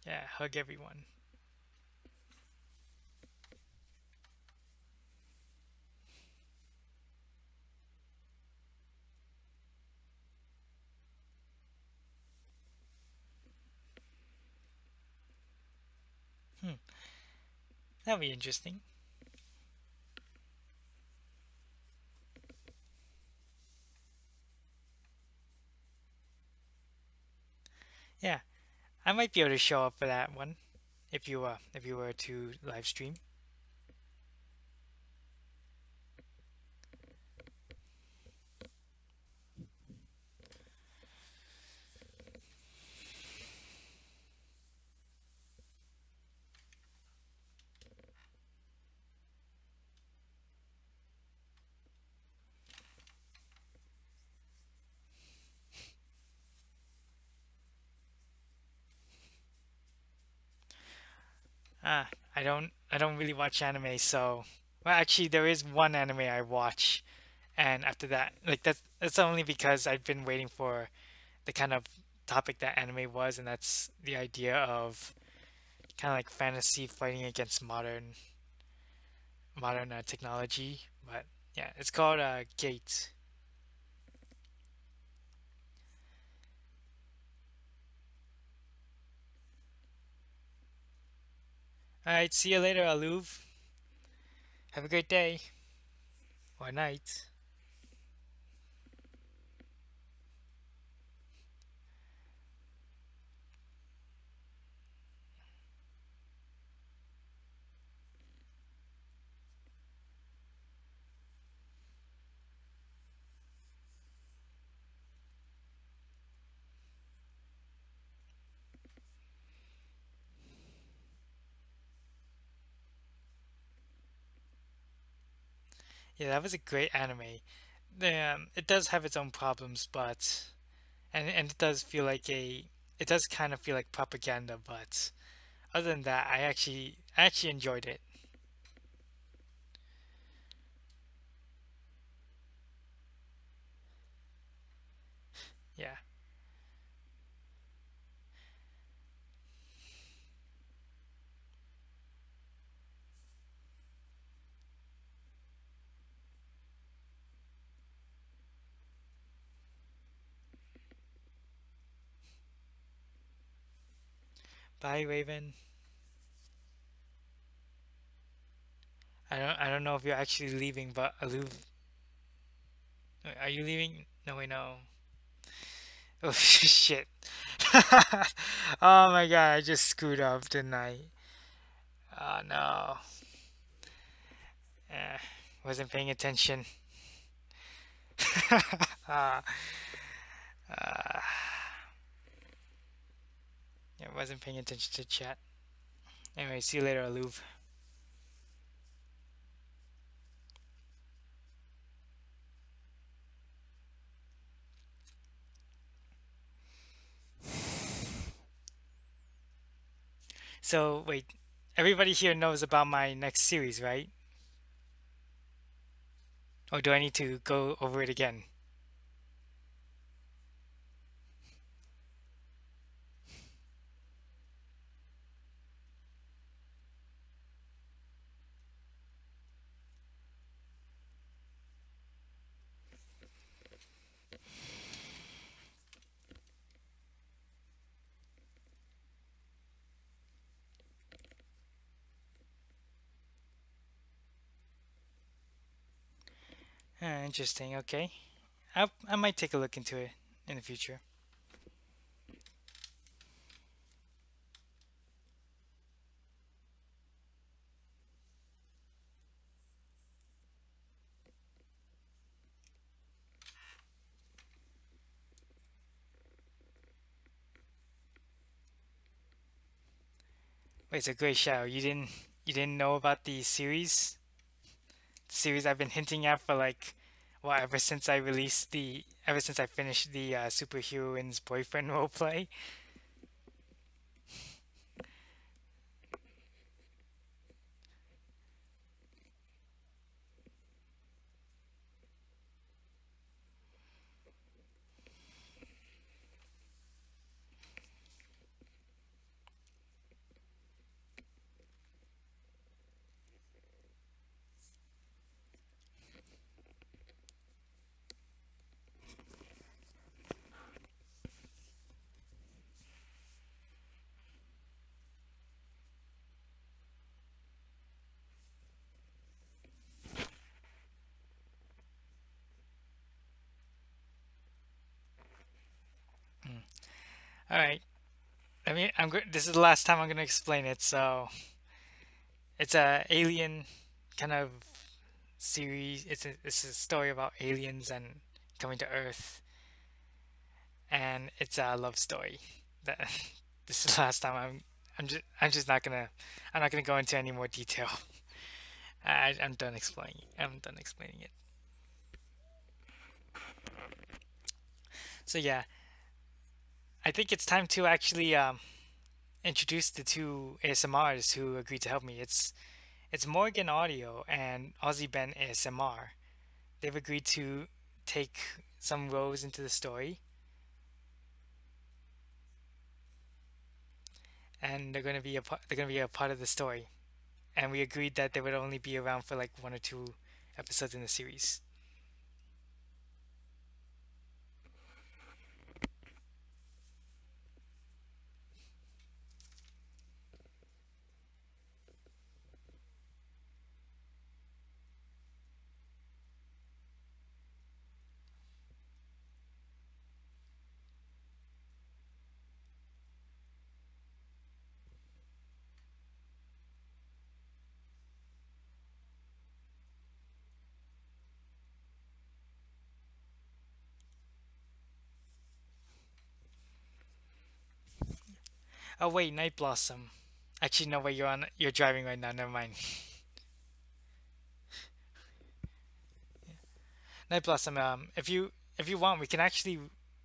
Yeah, hug everyone. Hmm, that'll be interesting. Yeah, I might be able to show up for that one if you were to live stream. Ah, I don't really watch anime, so well actually there is one anime I watch, and after that, like that's only because I've been waiting for the kind of topic that anime was, and that's the idea of kind of like fantasy fighting against modern technology. But yeah, it's called Gate. All right, see you later, Aluv. Have a great day or night. Yeah, that was a great anime. It does have its own problems, but and it does feel like a it does kind of feel like propaganda, but other than that, I actually enjoyed it. Yeah. Bye, Raven. I don't know if you're actually leaving, but Aluv, are you leaving? No, wait, no. Oh shit. Oh my god, I just screwed up, didn't I? Oh no. Eh, wasn't paying attention. uh, uh, yeah, wasn't paying attention to chat. Anyway, see you later, Aluv. So, wait, everybody here knows about my next series, right? Or do I need to go over it again? Interesting, okay. I might take a look into it in the future. Wait, so Great Shadow, you didn't know about the series? Series I've been hinting at for like, well, ever since I finished the superheroine's boyfriend roleplay. All right. This is the last time I'm gonna explain it. So it's a alien kind of series. It's a story about aliens and coming to Earth, and it's a love story. That this is the last time I'm just not gonna go into any more detail. I'm done explaining. I'm done explaining it. So yeah, I think it's time to actually introduce the two ASMR artists who agreed to help me. It's Morgan Audio and Aussie Ben ASMR. They've agreed to take some roles into the story, and they're going to be a part of the story. And we agreed that they would only be around for like one or two episodes in the series. Oh wait, Night Blossom. Actually, no, wait, you're driving right now. Never mind. Night Blossom. If you want, we can actually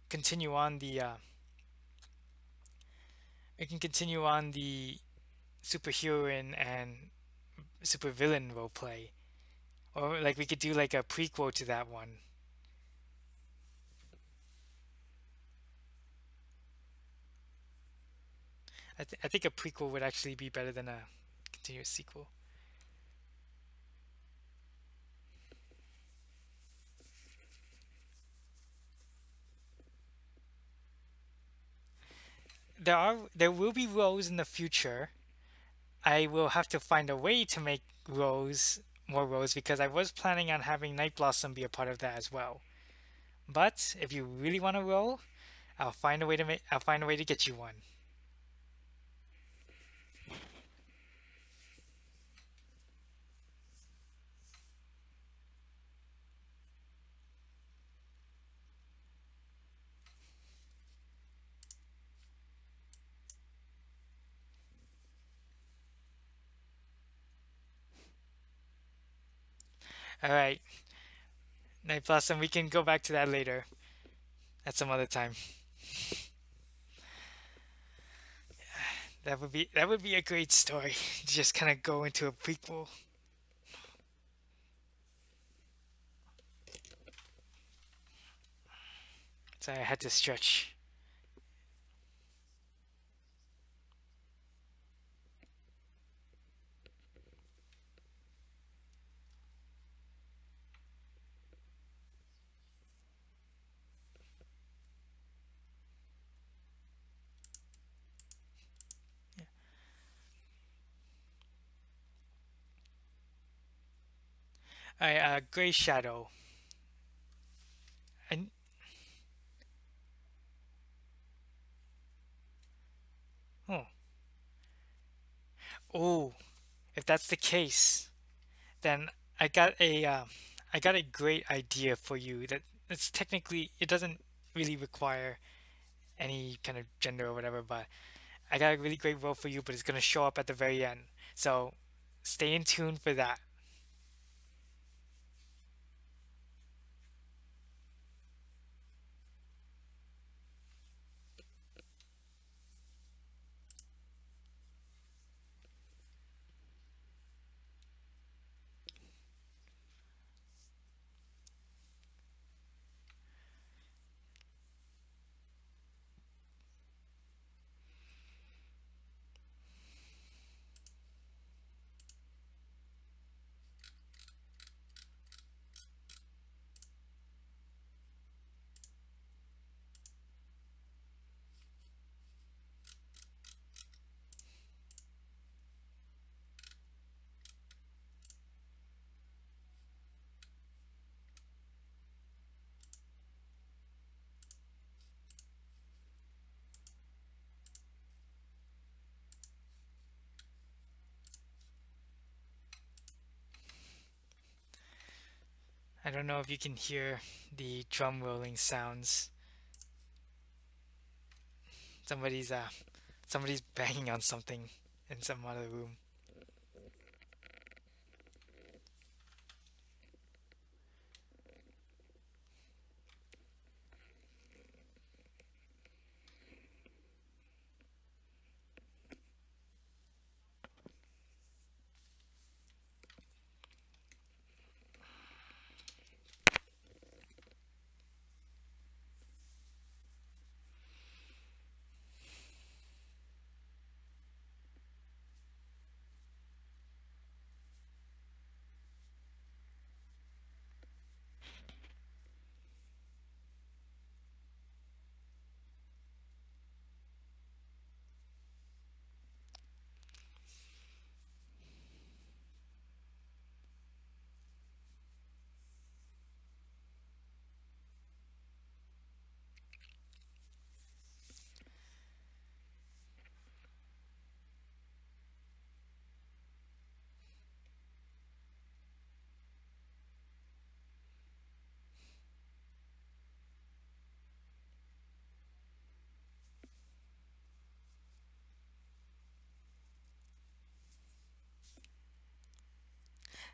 continue on the superheroine and supervillain role play, or like we could do like a prequel to that one. I think a prequel would actually be better than a continuous sequel. There will be roles in the future. I will have to find a way to make more roles because I was planning on having Night Blossom be a part of that as well. But if you really want a role, I'll find a way to get you one. All right, Night Blossom, we can go back to that later at some other time. That would be a great story. Just kind of go into a prequel. So I had to stretch. I Gray Shadow. And oh, oh, if that's the case, then I got a I got a great idea for you. It doesn't really require any kind of gender or whatever, but I got a really great role for you, but it's gonna show up at the very end. So stay in tune for that. I don't know if you can hear the drum rolling sounds. Somebody's uh somebody's banging on something in some other room.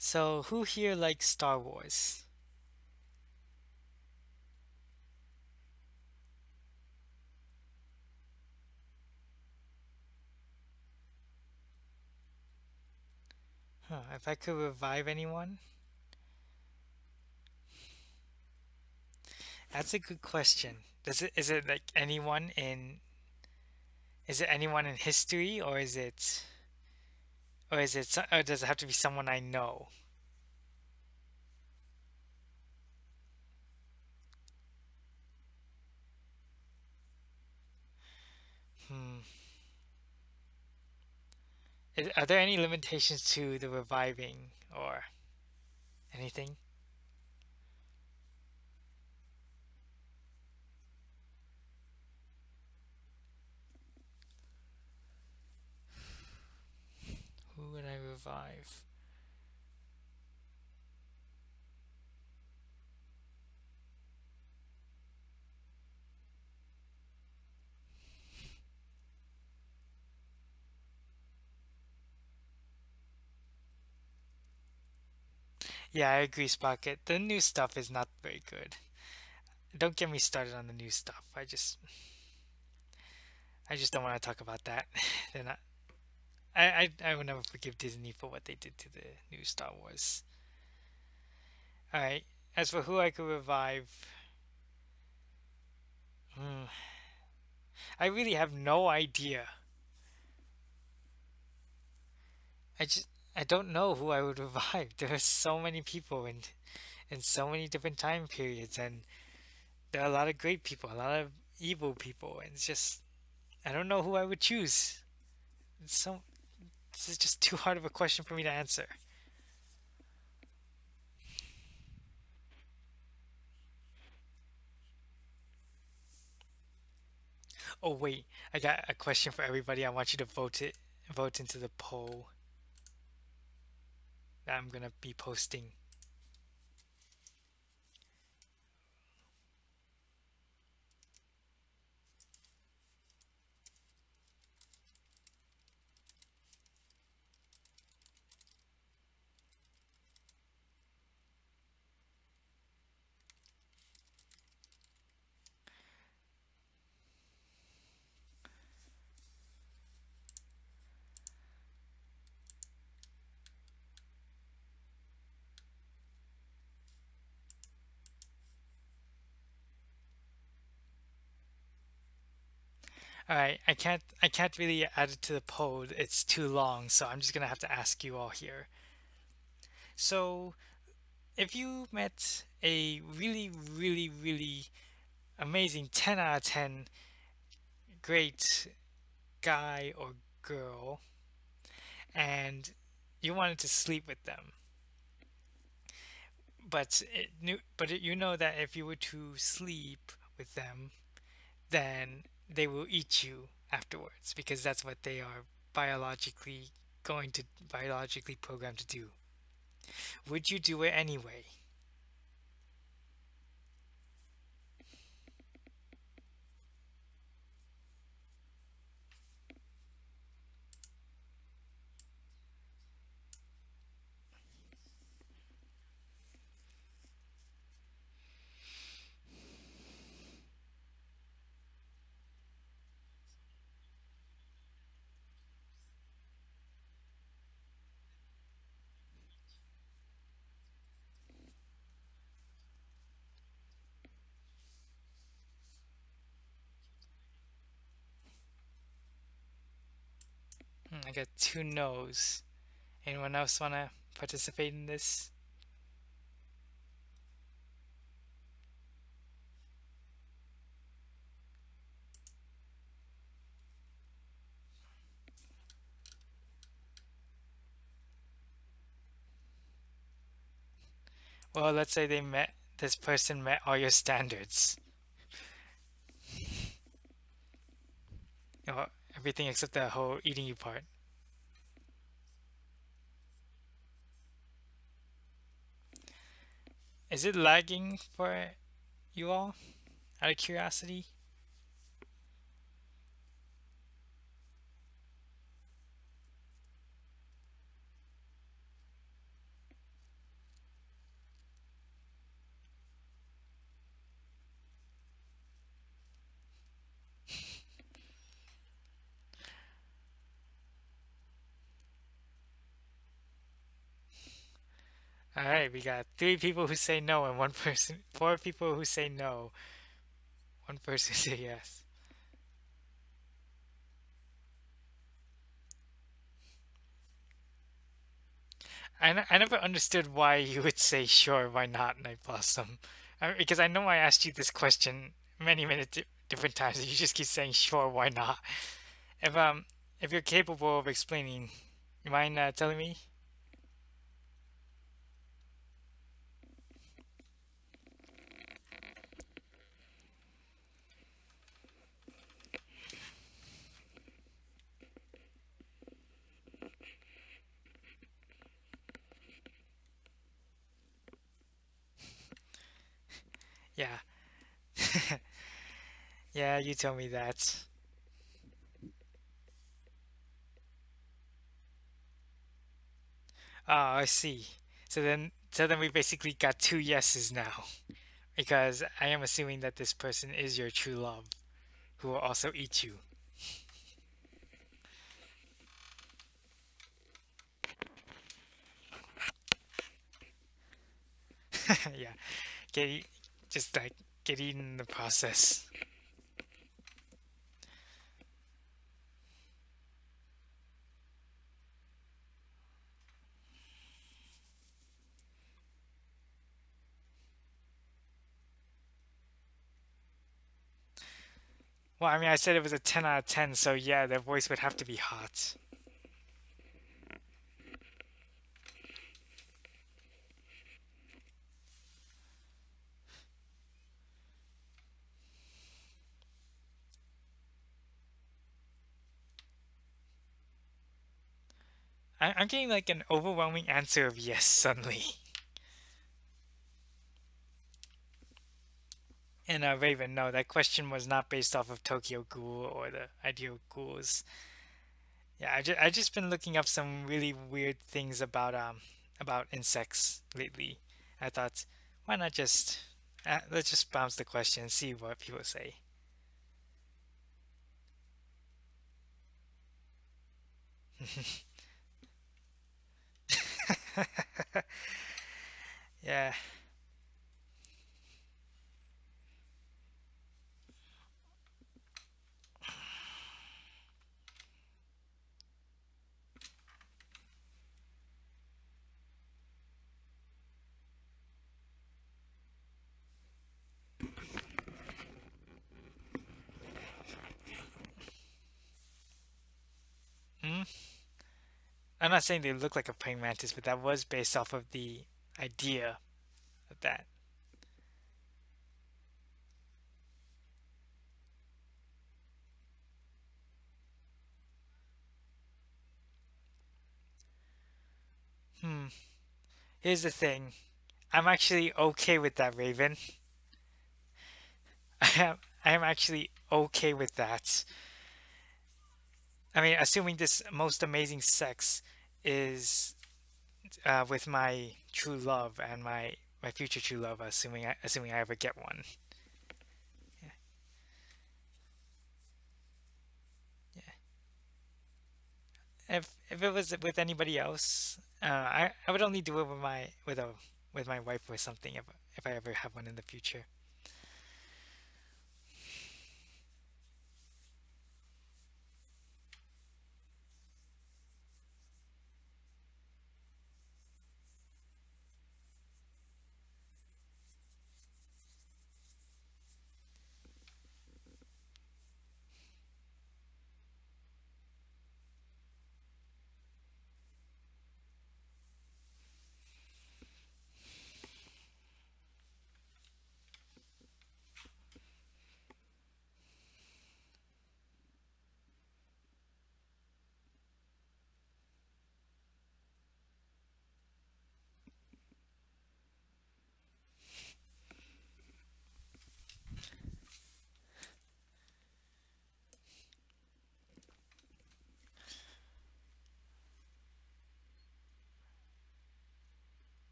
So, who here likes Star Wars? Huh, if I could revive anyone? That's a good question. Is it like anyone in is it anyone in history, or does it have to be someone I know? Hmm. Are there any limitations to the reviving or anything? Who would I revive? Yeah, I agree, Sprocket. The new stuff is not very good. Don't get me started on the new stuff. I just don't want to talk about that. They're not. I will never forgive Disney for what they did to the new Star Wars. All right. As for who I could revive, hmm, I really have no idea. I just I don't know who I would revive. There are so many people in so many different time periods, and there are a lot of great people, a lot of evil people, and it's just I don't know who I would choose. So this is just too hard of a question for me to answer. Oh wait, I got a question for everybody. I want you to vote into the poll that I'm gonna be posting. All right, I can't really add it to the poll. It's too long, so I'm just gonna have to ask you all here. So, if you met a really, really, really amazing 10 out of 10 great guy or girl, and you wanted to sleep with them, you know that if you were to sleep with them, then they will eat you afterwards because that's what they are biologically biologically programmed to do. Would you do it anyway? I got two no's. Anyone else wanna participate in this? Well, let's say this person met all your standards. Or everything except the whole eating you part. Is it lagging for you all? Out of curiosity? Alright, we got three people who say no and one person, four people who say no, one person say yes. I never understood why you would say sure, why not, Night Blossom. Because I know I asked you this question many different times, and you just keep saying sure, why not. If um if you're capable of explaining, you mind telling me? Yeah. Yeah, you tell me that. Oh, I see. So then we basically got two yeses now, because I am assuming that this person is your true love, who will also eat you. Yeah, get e- just like get eaten in the process. Well, I mean, I said it was a 10 out of 10, so yeah, their voice would have to be hot. I'm getting like an overwhelming answer of yes suddenly. And Raven, no, that question was not based off of Tokyo Ghoul or the Ideal Ghouls. Yeah, I just been looking up some really weird things about insects lately. I thought, why not just let's just bounce the question and see what people say. Yeah. Hmm? I'm not saying they look like a praying mantis, but that was based off of the idea of that. Hmm. Here's the thing. I'm actually okay with that, Raven. I am actually okay with that. I mean, assuming this most amazing sex is with my true love and my future true love, assuming I ever get one. Yeah, yeah. If it was with anybody else, I would only do it with my wife or something if I ever have one in the future.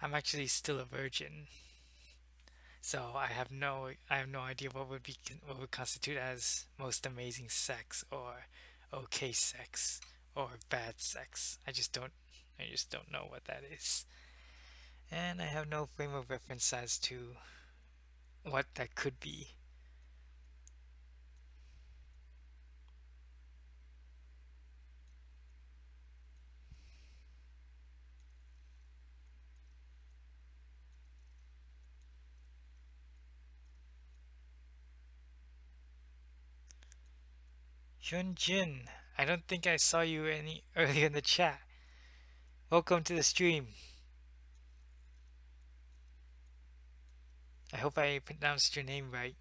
I'm actually still a virgin, so I have no idea what would constitute as most amazing sex or okay sex or bad sex. I just don't know what that is. And I have no frame of reference as to what that could be. Hyunjin, I don't think I saw you any earlier in the chat. Welcome to the stream. I hope I pronounced your name right.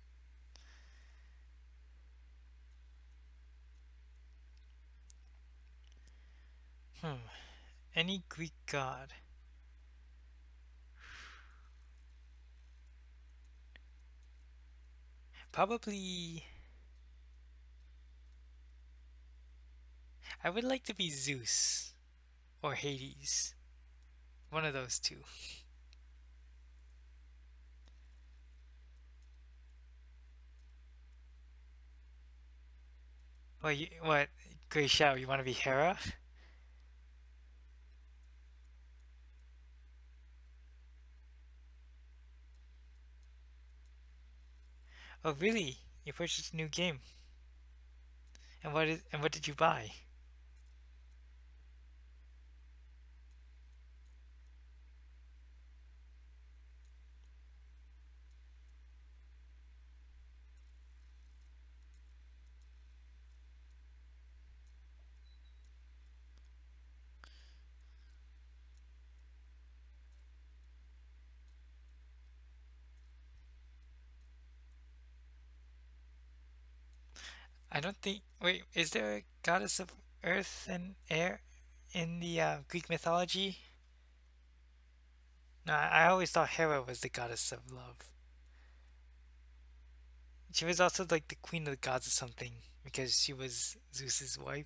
Hmm. Any Greek god? Probably. I would like to be Zeus or Hades. One of those two. What? Gray Shadow, you want to be Hera? Oh, really? You purchased a new game. And what did you buy? I don't think. Wait, is there a goddess of earth and air in the Greek mythology? No, I always thought Hera was the goddess of love. She was also like the queen of the gods or something because she was Zeus's wife.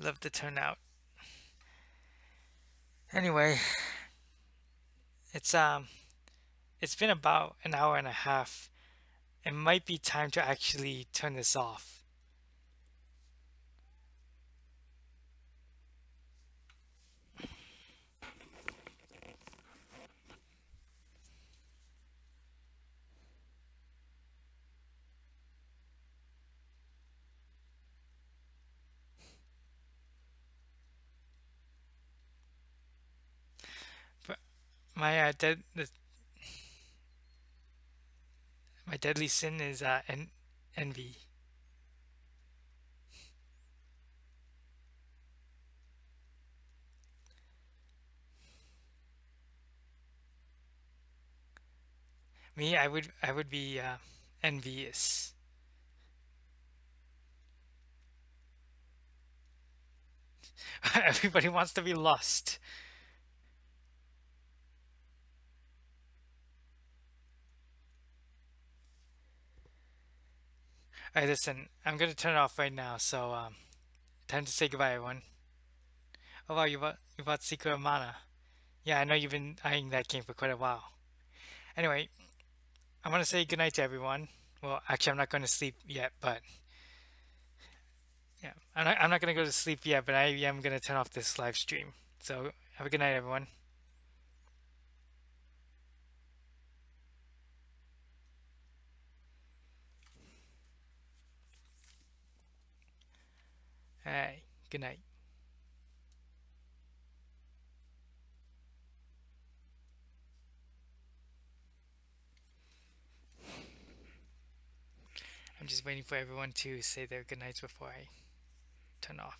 Love the turnout. Anyway, it's um it's been about an hour and a half. It might be time to actually turn this off. But my my deadly sin is envy. Me, I would be envious. Everybody wants to be lost. Alright, listen, I'm gonna turn it off right now. So time to say goodbye, everyone. Oh wow, you bought Secret of Mana. Yeah, I know you've been eyeing that game for quite a while. Anyway, I want to say goodnight to everyone. Well, actually, I'm not going to sleep yet, but yeah, I'm not going to go to sleep yet, but I am going to turn off this live stream. So have a good night, everyone. Hey, good night. I'm just waiting for everyone to say their good nights before I turn off.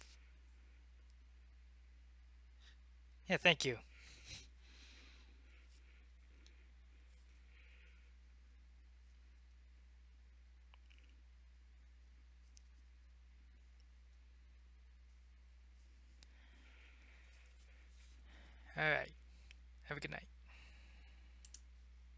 Yeah, thank you. All right. Have a good night.